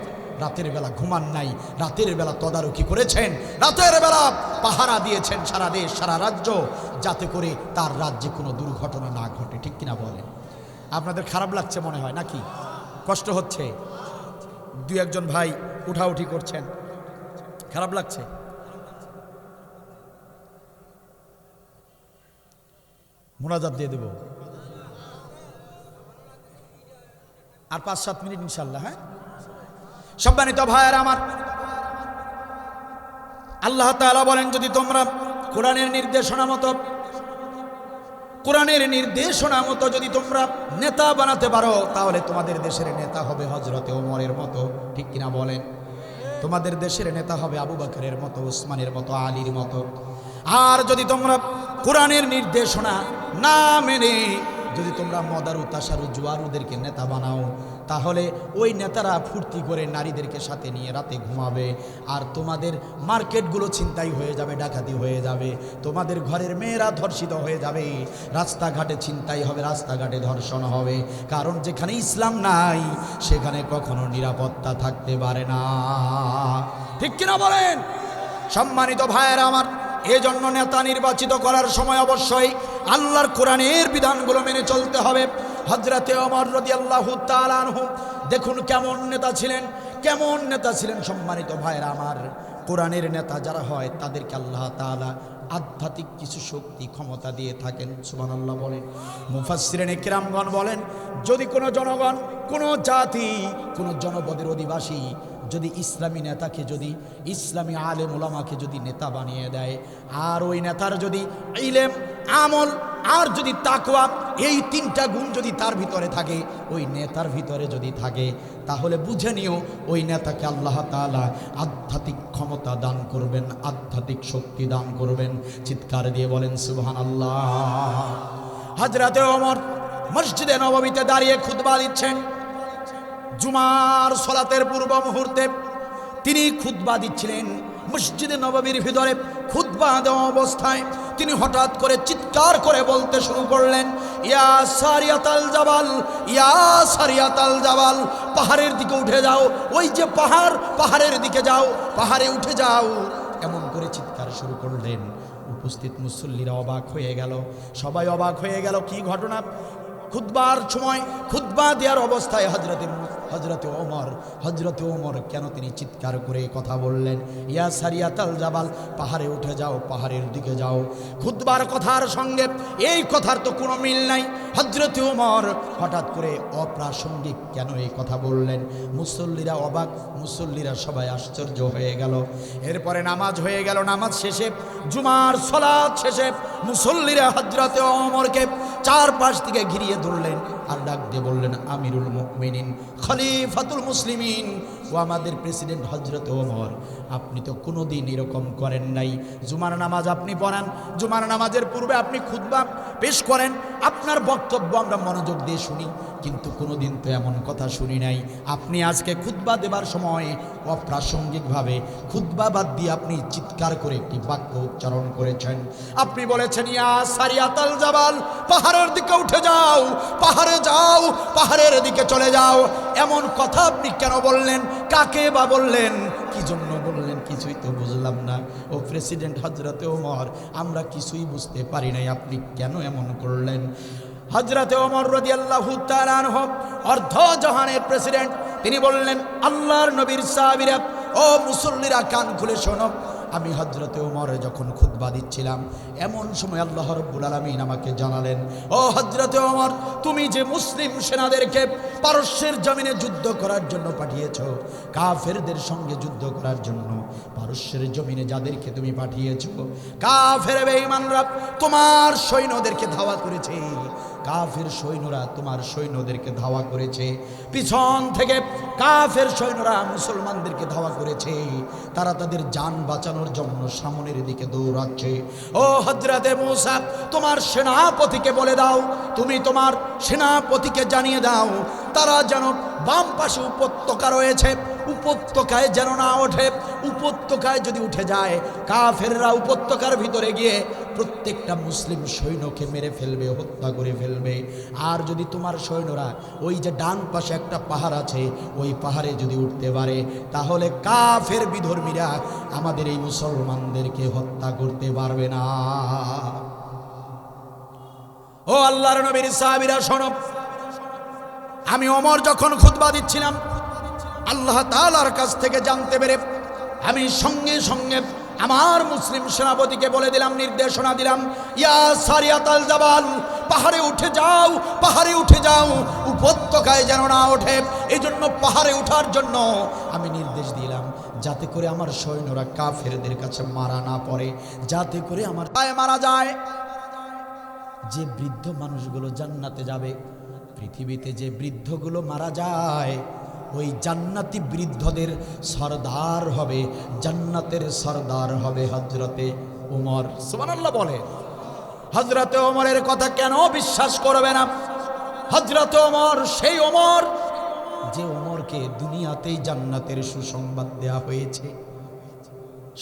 রাতের বেলা ঘুমান নাই, রাতের বেলা তদারকি করেছেন, রাতের বেলা পাহারা দিয়েছেন সারা দেশ, সারা রাজ্য, যাতে করে তার রাজ্যে কোনো দুর্ঘটনা না ঘটে। ঠিক কিনা বলেন? আপনাদের খারাপ লাগছে মনে হয় নাকি? কষ্ট হচ্ছে? 2-1 ভাই উঠাউঠি করছেন, খারাপ লাগছে? মোনাজাত দিয়ে দেব আর 5-7 মিনিট ইনশাল্লাহ। হ্যাঁ, সম্মানিত ভাইয়েরা আমার, আল্লাহ তাআলা বলেন যদি তোমরা কোরআনের নির্দেশনা মতো যদি তোমরা নেতা বানাতে পারো, তাহলে তোমাদের দেশের নেতা হবে হযরতে ওমরের মতো। ঠিক কিনা বলেন? তোমাদের দেশের নেতা হবে আবু বকরের মতো, উসমানের মতো, আলীর মতো। আর যদি তোমরা কোরআনের নির্দেশনা না মেনে যদি তোমরা মদারু, তাসারু, জুয়ারুদেরকে নেতা বানাও, তাহলে ওই নেতারা ফুর্তি করে নারীদেরকে সাথে নিয়ে রাতে ঘুমাবে, আর তোমাদের মার্কেটগুলো ছিনতাই হয়ে যাবে, ডাকাতি হয়ে যাবে, তোমাদের ঘরের মেয়েরা ধর্ষিত হয়ে যাবে, রাস্তাঘাটে ছিনতাই হবে, রাস্তাঘাটে ধর্ষণ হবে। কারণ যেখানে ইসলাম নাই সেখানে কখনো নিরাপত্তা থাকতে পারে না। ঠিক কিনা বলেন? সম্মানিত ভাইয়েরা আমার, এজন্য নেতা নির্বাচিত করার সময় অবশ্যই আল্লাহর কোরআনের বিধানগুলো মেনে চলতে হবে। হযরতে ওমর রাদিয়াল্লাহু তাআলা আনহু দেখুন কেমন নেতা ছিলেন, সম্মানিত ভাইয়েরা আমার। কোরআনের নেতা যারা হয় তাদেরকে আল্লাহ তাআলা আধ্যাত্মিক কিছু শক্তি, ক্ষমতা দিয়ে থাকেন। সুবহানাল্লাহ বলেন। মুফাসসিরিনে কিরামগণ বলেন, যদি কোনো জনগণ, কোনো জাতি, কোনো জনপদের অধিবাসী যদি ইসলামী নেতাকে, যদি ইসলামী আলেম ওলামাকে যদি নেতা বানিয়ে দেয়, আর ওই নেতার যদি ইলম, আমল আর যদি তাকওয়া, এই 3টা গুণ যদি তার ভিতরে থাকে, ওই নেতার ভিতরে যদি থাকে, তাহলে বুঝে নিও ওই নেতাকে আল্লাহ তাআলা আধ্যাত্মিক ক্ষমতা দান করবেন, আধ্যাত্মিক শক্তি দান করবেন। চিৎকার দিয়ে বলেন সুবহানাল্লাহ। হযরতে ওমর মসজিদে নববীতে দাঁড়িয়ে খুতবা দিচ্ছেন। জুমার সালাতের পূর্ব মুহূর্তে তিনি খুতবা দিচ্ছিলেন। মসজিদে নববীর ভিতরে খুতবা দেওয়া অবস্থায় তিনি হঠাৎ করে চিৎকার করে বলতে শুরু করলেন, ইয়া সারিয়াতাল জাবাল, ইয়া সারিয়াতাল জাবাল, পাহাড়ের দিকে উঠে যাও, ওই যে পাহাড়ের দিকে যাও, পাহাড়ে উঠে যাও। এমন করে চিৎকার শুরু করলেন। উপস্থিত মুসল্লিরা অবাক হয়ে গেল, সবাই অবাক হয়ে গেল। কি ঘটনা? খুতবার সময়, খুতবা দেওয়ার অবস্থায় হযরতে ওমর কেন তিনি চিৎকার করে কথা বললেন, ইয়া সারিয়াতাল জাবাল, পাহাড়ে উঠে যাও, পাহাড়ের দিকে যাও। খুতবার কথার সঙ্গে এই কথার তো কোনো মিল নাই। হযরতে ওমর হঠাৎ করে অপ্রাসঙ্গিক কেন এই কথা বললেন? মুসল্লিরা অবাক, মুসল্লিরা সবাই আশ্চর্য হয়ে গেল। এরপরে নামাজ হয়ে গেল। নামাজ শেষে, জুমার সালাত শেষে মুসল্লিরা হযরতে ওমরকে চারপাশ থেকে ঘিরিয়ে ধরলেন আর ডাক দিয়ে বললেন, আমিরুল মুমিনিন, খলিফাতুল মুসলিমিন, ও আমাদের প্রেসিডেন্ট হযরতে ওমর, আপনি তো কোনোদিন এরকম করেন নাই। জুমার নামাজ আপনি পড়ান, জুমার নামাজের পূর্বে আপনি খুতবা পেশ করেন, আপনার বক্তব্য আমরা মনোযোগ দিয়ে শুনি, কিন্তু কোনোদিন তো এমন কথা শুনি নাই। আপনি আজকে খুতবা দেবার সময় অপ্রাসঙ্গিকভাবে খুতবা বাদ দিয়ে আপনি চিৎকার করে একটি বাক্য উচ্চারণ করেছেন। আপনি বলেছেন, ইয়া সারিয়াতাল জাবাল, পাহাড়ের দিকে উঠে যাও, পাহাড়ে যাও, পাহাড়ের দিকে চলে যাও। এমন কথা আপনি কেন বললেন? কাকে বা বললেন? কি জন্য বললেন? কিছুই তো বুঝলাম না। ও প্রেসিডেন্ট হযরতে ওমর, আমরা কিছুই বুঝতে পারি নাই, আপনি কেন এমন করলেন? হযরতে ওমর রাদিয়াল্লাহু তাআলা আনহু, অর্ধ জাহানের প্রেসিডেন্ট, তিনি বললেন, আল্লাহর নবীর সাহাবীরা, ও মুসল্লিরা, কান খুলে শোনো। আমি হযরতে ওমর যখন খুতবা দিচ্ছিলাম, এমন সময় আল্লাহ রাব্বুল আলামিন আমাকে জানালেন, ও হযরতে ওমর, তুমি যে মুসলিম সেনাদেরকে পারস্যের জমিনে যুদ্ধ করার জন্য পাঠিয়েছো, কাফেরদের সঙ্গে যুদ্ধ করার জন্য পারস্যের জমিনে যাদেরকে তুমি পাঠিয়েছো, কাফের বেঈমানরা তোমার সৈন্যদেরকে ধাওয়া করেছে, কাফের সৈন্যরা তোমার সৈন্যদেরকে ধাওয়া করেছে, পিছন থেকে কাফের সৈন্যরা মুসলমানদেরকে ধাওয়া করেছে, তারা তাদের জান বাঁচানোর জন্য সামনের দিকে দৌড়াচ্ছে। ও হযরতে মূসা, তোমার সেনাপতিকে বলে দাও, তুমি তোমার সেনাপতিকে জানিয়ে দাও, তারা যেন বাম পাশে উপত্যকা রয়েছে, উপত্যকায় যেন না ওঠে। উপত্যকায় যদি উঠে যায়, কাফেররা উপত্যকার ভিতরে গিয়ে প্রত্যেকটা মুসলিম সৈন্যকে মেরে ফেলবে, হত্যা করে ফেলবে। আর যদি তোমার সৈন্যরা ওই যে ডান পাশে একটা পাহাড় আছে, ওই পাহাড়ে যদি উঠতে পারে, তাহলে কাফের বিধর্মীরা আমাদের এই মুসলমানদেরকে হত্যা করতে পারবে না। ও আল্লাহর নবীর সাহাবীরা শোনো, আমি ওমর যখন খুতবা দিচ্ছিলাম, আল্লাহ তাআলার কাছ থেকে জানতে পেরে আমি সঙ্গে সঙ্গে আমার মুসলিম সেনাপতিকে বলে দিলাম, নির্দেশনা দিলাম, ইয়া সারিয়াতাল জাবাল, পাহাড়ে উঠে যাও, পাহাড়ে উঠে যাও, উপত্যকায় যেন না ওঠে। এই জন্য পাহাড়ে ওঠার জন্য আমি নির্দেশ দিলাম, যাতে করে আমার সৈন্যরা কাফেরদের কাছে মারা না পড়ে, যাতে করে আমার পায়ে মারা যায়। যে বৃদ্ধ মানুষগুলো জান্নাতে যাবে, পৃথিবীতে যে বৃদ্ধগুলো মারা যায়, ওই জান্নাতি বৃদ্ধদের সরদার হবে, জান্নাতের সরদার হবে হযরতে ওমর। সুবহানাল্লাহ বলে। হযরতে ওমরের কথা কেন বিশ্বাস করবে না? হযরতে ওমর সেই ওমর, যে ওমরকে দুনিয়াতেই জান্নাতের সুসংবাদ দেয়া হয়েছে।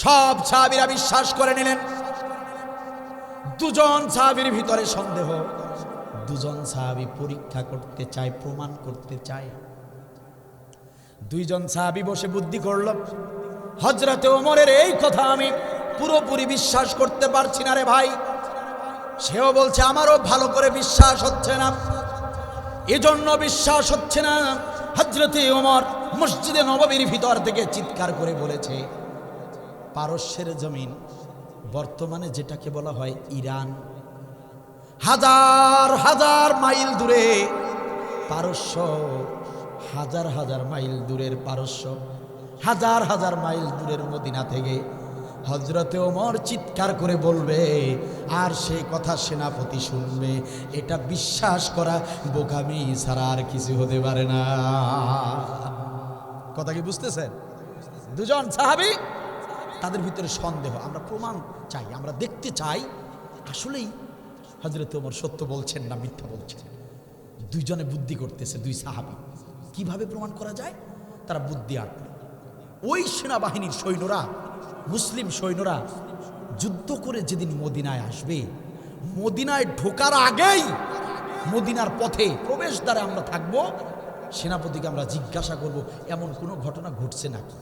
সব সাহাবীরা বিশ্বাস করে নিলেন। দুজন সাহাবীর ভিতরে সন্দেহ, দুজন সাহাবী পরীক্ষা করতে চায়, প্রমাণ করতে চায়। দুইজন সাহাবী বসে বুদ্ধি করল, হযরতে ওমরের এই কথা আমি পুরোপুরি বিশ্বাস করতে পারছি না রে ভাই। সেও বলছে আমারও ভালো করে বিশ্বাস হচ্ছে না। এজন্য বিশ্বাস হচ্ছে না, হযরতে ওমর মসজিদে নববীর ভিতর থেকে চিৎকার করে বলেছে, পারস্যের জমিন, বর্তমানে যেটাকে বলা হয় ইরান, হাজার হাজার মাইল দূরে পারস্য, হাজার হাজার মাইল দূরের পারস্য, হাজার হাজার মাইল দূরের মদিনা থেকে হযরতে ওমর চিৎকার করে বলবে, আর সেই কথা সেনাপতি শুনবে। এটা বিশ্বাস করা বোকামি ছাড়া আর কিছু হতে পারে না। কথা কি বুঝতেছেন? দুজন সাহাবী, তাদের ভিতরে সন্দেহ, আমরা প্রমাণ চাই, আমরা দেখতে চাই আসলেই হযরতে ওমর সত্য বলছেন না মিথ্যা বলছেন। দুইজনে বুদ্ধি করতেছে, দুই সাহাবী, কিভাবে প্রমাণ করা যায়? তারা বুদ্ধি আঁটল। ওই সেনাবাহিনীর সৈন্যরা, মুসলিম সৈন্যরা যুদ্ধ করে যেদিন মদিনায় আসবে, মদিনায় ঢোকার আগেই মদিনার পথে প্রবেশদ্বারে আমরা থাকবো, সেনাপতিকে আমরা জিজ্ঞাসা করব এমন কোনো ঘটনা ঘটছে নাকি।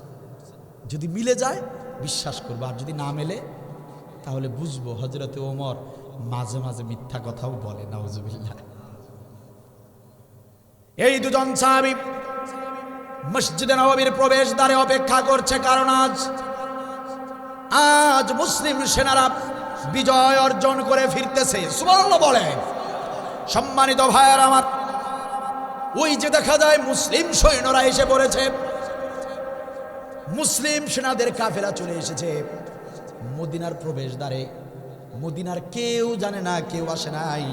যদি মিলে যায় বিশ্বাস করবো, আর যদি না মেলে তাহলে বুঝবো হযরতে ওমর মাঝে মাঝে মিথ্যা কথাও বলে, নাউজুবিল্লাহ। এই দুজন সাহাবী মসজিদে নববীর প্রবেশ দ্বারে অপেক্ষা করছে, কারণ আজ মুসলিম সেনারা বিজয় অর্জন করে ফিরতেছে। সুবহানাল্লাহ বলেন। সম্মানিত ভাইয়েরা আমার, ওই যে দেখা যায় মুসলিম সৈন্যরা এসে পড়েছে, মুসলিম সেনাদের কাফেলা চলে এসেছে মদিনার প্রবেশ দ্বারে। মদিনার কেউ জানে না, কেউ আসে নাই।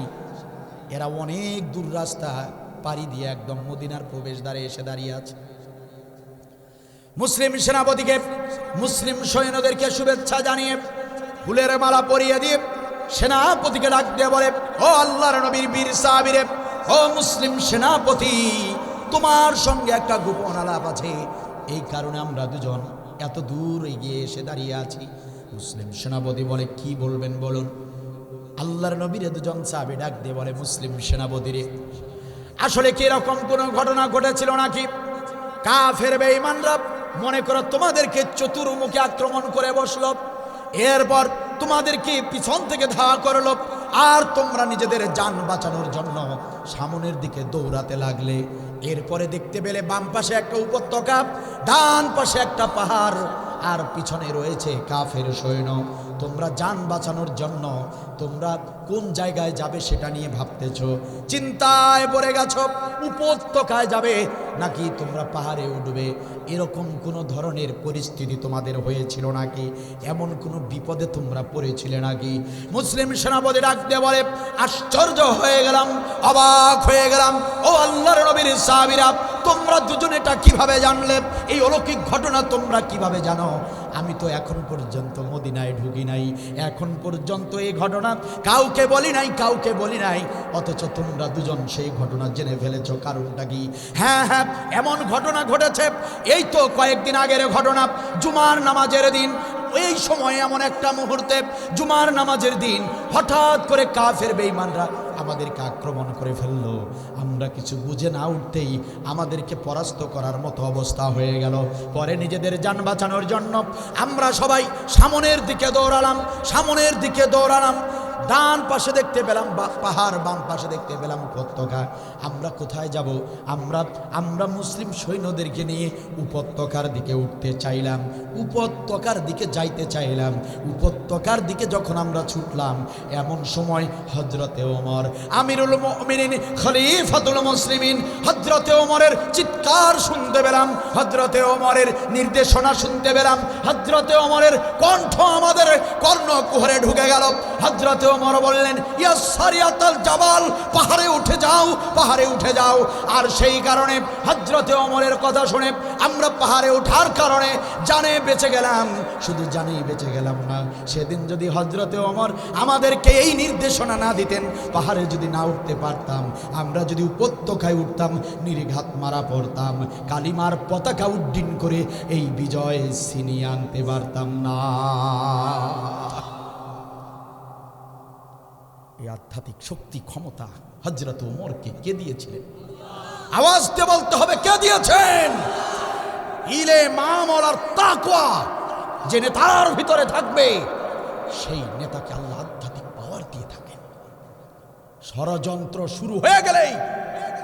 এরা অনেক দূর রাস্তা পাড়ি দিয়ে একদম মদিনার প্রবেশ দ্বারে এসে দাঁড়িয়ে আছে। মুসলিম সেনাপতিকে, মুসলিম সৈন্যদেরকে শুভেচ্ছা জানিয়ে ফুলের মালা পরিয়ে দিয়ে সেনাপতিকে ডাক দিয়ে বলে, ও আল্লাহর নবীর বীর সাহাবীরে, ও মুসলিম সেনাপতি, তোমার সঙ্গে একটা গোপন আলাপ আছে, এই কারণে আমরা দুজন এত দূর এগিয়ে এসে দাঁড়িয়ে আছি। মুসলিম সেনাপতি বলে, কি বলবেন বলুন। আল্লাহর নবীর দুজন সাহাবী ডাক দিয়ে বলে, মুসলিম সেনাপতিরে, আসলে কি এরকম কোনো ঘটনা ঘটেছিল নাকি? কাফের বেঈমানরা মনে করো তোমাদেরকে চতুর্মুখী আক্রমণ করে বসলো, এরপর তোমাদেরকে পিছন থেকে ধাওয়া করলো, আর তোমরা নিজেদের জান বাঁচানোর জন্য সামনের দিকে দৌড়াতে লাগলে। এরপরে দেখতে পেলে বাম পাশে একটা উপত্যকা, ডান পাশে একটা পাহাড়, আর পিছনে রয়েছে কাফের সৈন্য। তোমরা জান বাঁচানোর জন্য তোমরা কোন জায়গায় যাবে সেটা নিয়ে ভাবতেছ, চিন্তায় পড়ে গেছো। উপত্যকায় যাবে নাকি তোমরা পাহাড়ে উঠবে, এরকম কোনো ধরনের পরিস্থিতি তোমাদের হয়েছিল নাকি? এমন কোনো বিপদে তোমরা পড়েছিলে নাকি? মুসলিম সেনাপতি ডাক দিয়ে বলে, আশ্চর্য হয়ে গেলাম, অবাক হয়ে গেলাম, ও আল্লাহর নবীর সাহাবীরা, তোমরা দুজন এটা কিভাবে জানলে? এই অলৌকিক ঘটনা তোমরা কিভাবে জানো? আমি তো এখন পর্যন্ত মদিনায় ঢুকি নাই, এখন পর্যন্ত এই ঘটনা কাউকে বলি নাই, কাউকে বলি নাই, অথচ তোমরা দুজন সেই ঘটনা জেনে ফেলেছো। কারণটা কি? হ্যাঁ হ্যাঁ, এমন ঘটনা ঘটেছে, এই তো কয়েকদিন আগের ঘটনা। জুমার নামাজের দিন, এই সময় এমন একটা মুহূর্তে, জুমার নামাজের দিন, হঠাৎ করে কাফের বেঈমানরা আমাদেরকে আক্রমণ করে ফেললো। আমরা কিছু বুঝে না উঠতেই আমাদেরকে পরাস্ত করার মতো অবস্থা হয়ে গেল। পরে নিজেদের জান বাঁচানোর জন্য আমরা সবাই সামনের দিকে দৌড়ালাম, সামনের দিকে দৌড়ালাম। ডান পাশে দেখতে পেলাম পাহাড়, বাম পাশে দেখতে পেলাম উপত্যকা। আমরা কোথায় যাব? আমরা মুসলিম সৈন্যদেরকে নিয়ে উপত্যকার দিকে উঠতে চাইলাম, উপত্যকার দিকে যাইতে চাইলাম। উপত্যকার দিকে যখন আমরা ছুটলাম, এমন সময় হযরতে ওমর, আমিরুল মুমিনিন, খলিফাতুল মুসলিমিন, হযরতে ওমরের চিৎকার শুনতে পেলাম, হযরতে ওমরের নির্দেশনা শুনতে পেলাম, হযরতে ওমরের কণ্ঠ আমাদের কর্ণকুহরে ঢুকে গেল। হযরতে ওমর বললেন, ইয়া সারিয়াতুল জাবাল, পাহাড়ে উঠে যাও, পাহাড়ে উঠে যাও। আর সেই কারণে হযরতে ওমরের কথা শুনে আমরা পাহাড়ে ওঠার কারণে জানে বেঁচে গেলাম। শুধু জানেই বেঁচে গেলাম না, সেদিন যদি হযরতে ওমর আমাদেরকে এই নির্দেশনা না দিতেন, পাহাড়ে যদি না উঠতে পারতাম, আমরা যদি উপত্যকায় উঠতাম, নির্ঘাত মারা পড়তাম, কালিমার পতাকা উড্ডীন করে এই বিজয় ছিনিয়ে আনতে পারতাম না। এই আধ্যাত্মিক শক্তি, ক্ষমতা হযরত ওমরকে কে দিয়েছিলেন? আওয়াজ দিয়ে বলতে হবে, কে দিয়েছেন? ইলে মামল আর তাকওয়া যে নেতার ভিতরে থাকবে, সেই নেতাকে আল্লাহ আধ্যাত্মিক পাওয়ার দিয়ে থাকেন। ষড়যন্ত্র শুরু হয়ে গেলেই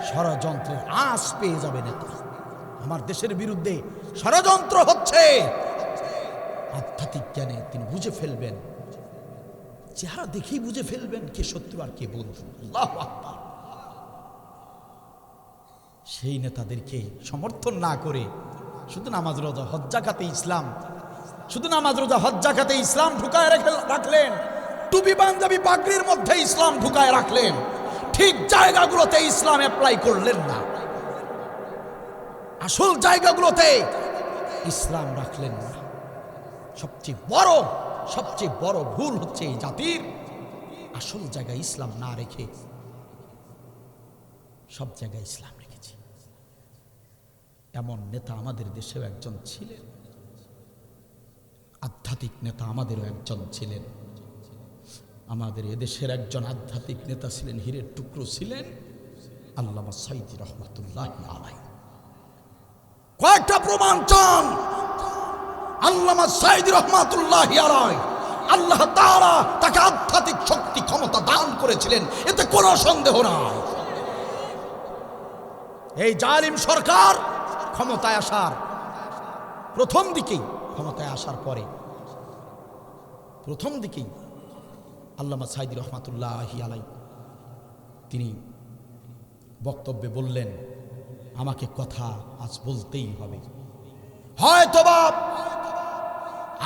ষড়যন্ত্রের আঁচ পেয়ে যাবে নেতা। আমার দেশের বিরুদ্ধে ষড়যন্ত্র হচ্ছে, আধ্যাত্মিক জ্ঞানে তিনি বুঝে ফেলবেন, চেহারা দেখেই বুঝে ফেলবেন কে শত্রু আর কে বন্ধু। আল্লাহু আকবার। সেই নেতাদেরকে সমর্থন না করে শুধু নামাজ রোজা হজ যাকাতে ইসলাম, শুধু নামাজ রোজা হজ যাকাতে ইসলাম ঢুকায় রাখলেন, টুপি পাঞ্জাবি পাগড়ির মধ্যে ইসলাম ঢুকায় রাখলেন, ঠিক জায়গাগুলোতে ইসলাম অ্যাপ্লাই করলেন না, আসল জায়গাগুলোতে ইসলাম রাখলেন না। সবচেয়ে বড় ভুল হচ্ছে এই জাতির, আসল জায়গায় ইসলাম না রেখে সব জায়গায় ইসলাম রেখেছে। এমন নেতা আমাদের দেশেও একজন ছিলেন, আধ্যাত্মিক নেতা আমাদেরও একজন ছিলেন। আমাদের এদেশের একজন আধ্যাত্মিক নেতা ছিলেন, হীরের টুকরো ছিলেন, আল্লামা সাইদী রহমাতুল্লাহি আলাইহি। কয়েকটা প্রমাণ চান আল্লামা সাইদী রহমাতুল্লাহি আলাইহি, আল্লাহ তাআলা তাকে আধ্যাত্মিক শক্তি ক্ষমতা দান করেছিলেন, এতে কোনো সন্দেহ নাই। এই জালিম সরকার ক্ষমতায় আসার প্রথম দিকেই, ক্ষমতায় আসার পরে প্রথম দিকেই আল্লামা সাঈদী রহমাতুল্লাহি আলাইহি তিনি বক্তব্যে বললেন, আমাকে কথা আজ বলতেই হবে, হয়তোবা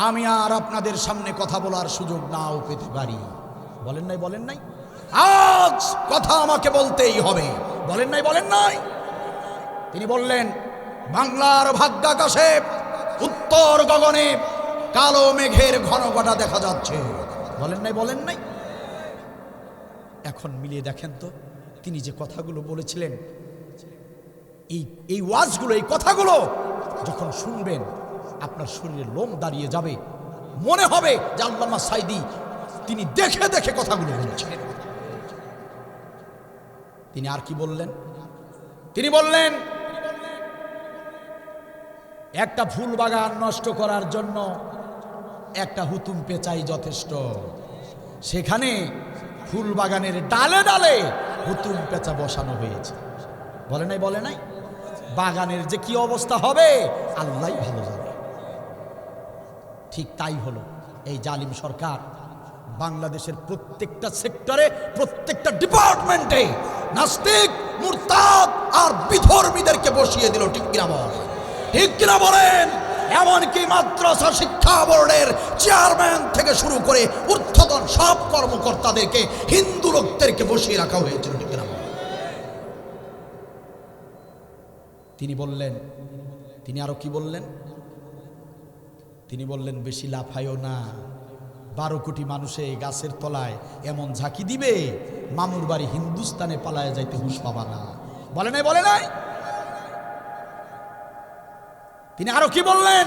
আমি আর আপনাদের সামনে কথা বলার সুযোগ নাও পেতে পারি। বলেন নাই, বলেন নাই, আজ কথা আমাকে বলতেই হবে। বলেন নাই, বলেন নাই। তিনি বললেন, বাংলার ভাগ্যাকাশে উত্তর গগনে কালো মেঘের ঘন ঘটা দেখা যাচ্ছে। বলেন নাই, বলেন নাই। এখন মিলিয়ে দেখেন তো, তিনি যে কথাগুলো বলেছিলেন, এই ওয়াজগুলো, এই কথাগুলো যখন শুনবেন আপনার শরীরে লোম দাঁড়িয়ে যাবে, মনে হবে যে আল্লামা সাঈদী তিনি দেখে দেখে কথাগুলো বলেছিলেন। তিনি আর কি বললেন? তিনি বললেন, একটা ফুল বাগান নষ্ট করার জন্য একটা হুতুম পেঁচাই যথেষ্ট। সেখানে ফুল বাগানের ডালে ডালে হুতুম পেঁচা বসানো হয়েছে। বলে নাই, বলে নাই। বাগানের যে কি অবস্থা হবে আল্লাহই ভালো জানে। ঠিক তাই হলো। এই জালিম সরকার বাংলাদেশের প্রত্যেকটা সেক্টরে, প্রত্যেকটা ডিপার্টমেন্টে নাস্তিক, মুরতাদ আর বিধর্মীদেরকে বসিয়ে দিল। ঠিক কিনা বল? ঠিক কিনা বলেন? এমনকি মাদ্রাসা শিক্ষা বোর্ডের চেয়ারম্যান থেকে শুরু করে ঊর্ধ্বতন সব কর্মকর্তাদেরকে, হিন্দু লোকদেরকে বসিয়ে রাখা হয়েছিল। ঠিক কিনা? তিনি বললেন, তিনি আরো কি বললেন? তিনি বললেন, বেশি লাফায়ও না, 12 কোটি মানুষে গাছের তলায় এমন ঝাঁকি দিবে, মামুর বাড়ি হিন্দুস্তানে পালায় যাইতে হুঁশ পাবা না। বলে নাই, বলে নাই। তিনি আরো কি বললেন?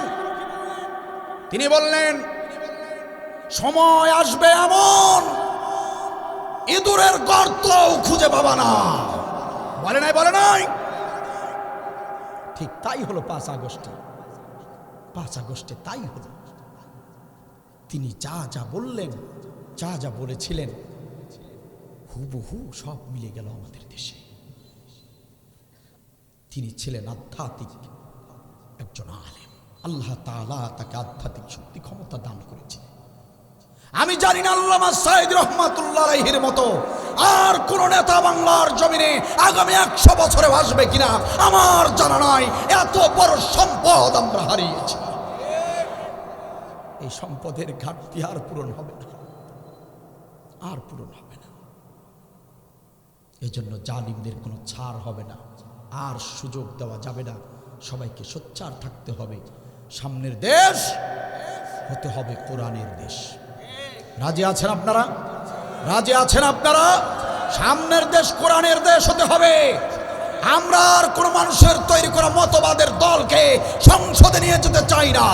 তিনি বললেন, সময় আসবে এমন ইঁদুরের গর্ত খুঁজে পাবা না। বলে নাই, বলে নাই। ঠিক তাই হলো 5 আগস্টে। 5 আগস্টে তাই হলো। তিনি যা যা বললেন, যা যা বলেছিলেন, হুবহু সব মিলে গেল আমাদের দেশে। তিনি ছিলেন আধ্যাত্মিক একজন আলেম। আল্লাহ তাআলা তাকে আধ্যাত্মিক শক্তি, ক্ষমতা দান করেছেন। আমি জানি না আল্লামা সাঈদী রহমাতুল্লাহ আলাইহির মতো আর কোন নেতা বাংলার জমিনে আগামী 100 বছরে আসবে কিনা আমার জানা নাই। এত বড় সম্পদ আমরা হারিয়েছি। এই সম্পদের ঘাটতি আর পূরণ হবে না, আর পূরণ হবে না। এজন্য জালিমদের কোনো ছাড় হবে না, আর সুযোগ দেওয়া যাবে না। সবাইকে সোচ্চার থাকতে হবে। সামনের দেশ হতে হবে কোরআনের দেশ। রাজি আছেন আপনারা? রাজি আছেন আপনারা? সামনের দেশ কোরআনের দেশ হতে হবে। আমরা আর কোন মানুষের তৈরি করা মতবাদের দলকে সংসদে নিয়ে যেতে চাই না।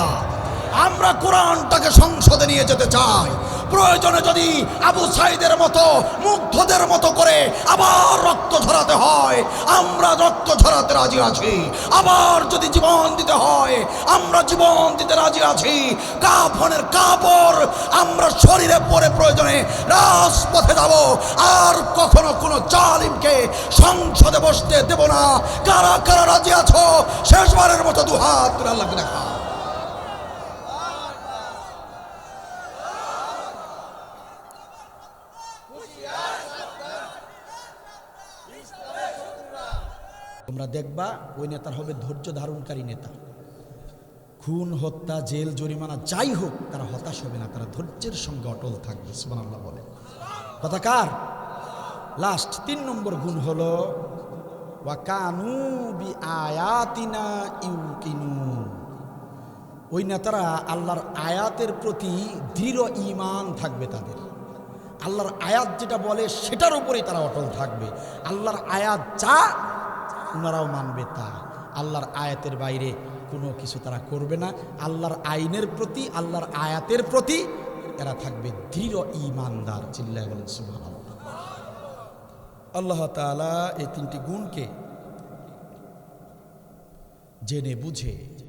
আমরা কোরআনটাকে সংসদে নিয়ে যেতে চাই। প্রয়োজনে যদি আবু সাঈদের মতো, মুগ্ধদের মতো করে আবার রক্ত ঝরাতে হয়, আমরা রক্ত ঝরাতে রাজি আছি। আবার যদি জীবন দিতে হয়, আমরা জীবন দিতে রাজি আছি। কাফনের কাপড় আমরা শরীরে পরে প্রয়োজনে রাজপথে যাব। আর কখনো কোনো জালিমকে সংসদে বসতে দেব না। কারা কারা রাজি আছো? শেষবারের মতো দুহাত তুলে আল্লাহকে দেখা। তোমরা দেখবা ওই নেতার হবে ধৈর্য ধারণকারী নেতা। খুন, হত্যা, জেল, জরিমানা যাই হোক, তারা হতাশ হবে না, তারা ধৈর্যের সঙ্গে অটল থাকবে। সুবহানাল্লাহ বলে। কথা কার? লাস্ট 3 নম্বর গুণ হলো ওয়া কানু বি আয়াতিনা ইউকিনুন। ওই নেতারা আল্লাহর আয়াতের প্রতি দৃঢ় ঈমান থাকবে তাদের। আল্লাহর আয়াত যেটা বলে সেটার উপরেই তারা অটল থাকবে। আল্লাহর আয়াত যা ওনারাও মানবে তা। আল্লাহর আয়াতের বাইরে কোনো কিছু তারা করবে না। আল্লাহর আইনের প্রতি, আল্লাহর আয়াতের প্রতি এরা থাকবে দৃঢ় ঈমানদার। চিল্লায় বলেন সুবহানাল্লাহ। আল্লাহ তাআলা এই 3টি গুণকে জেনে বুঝে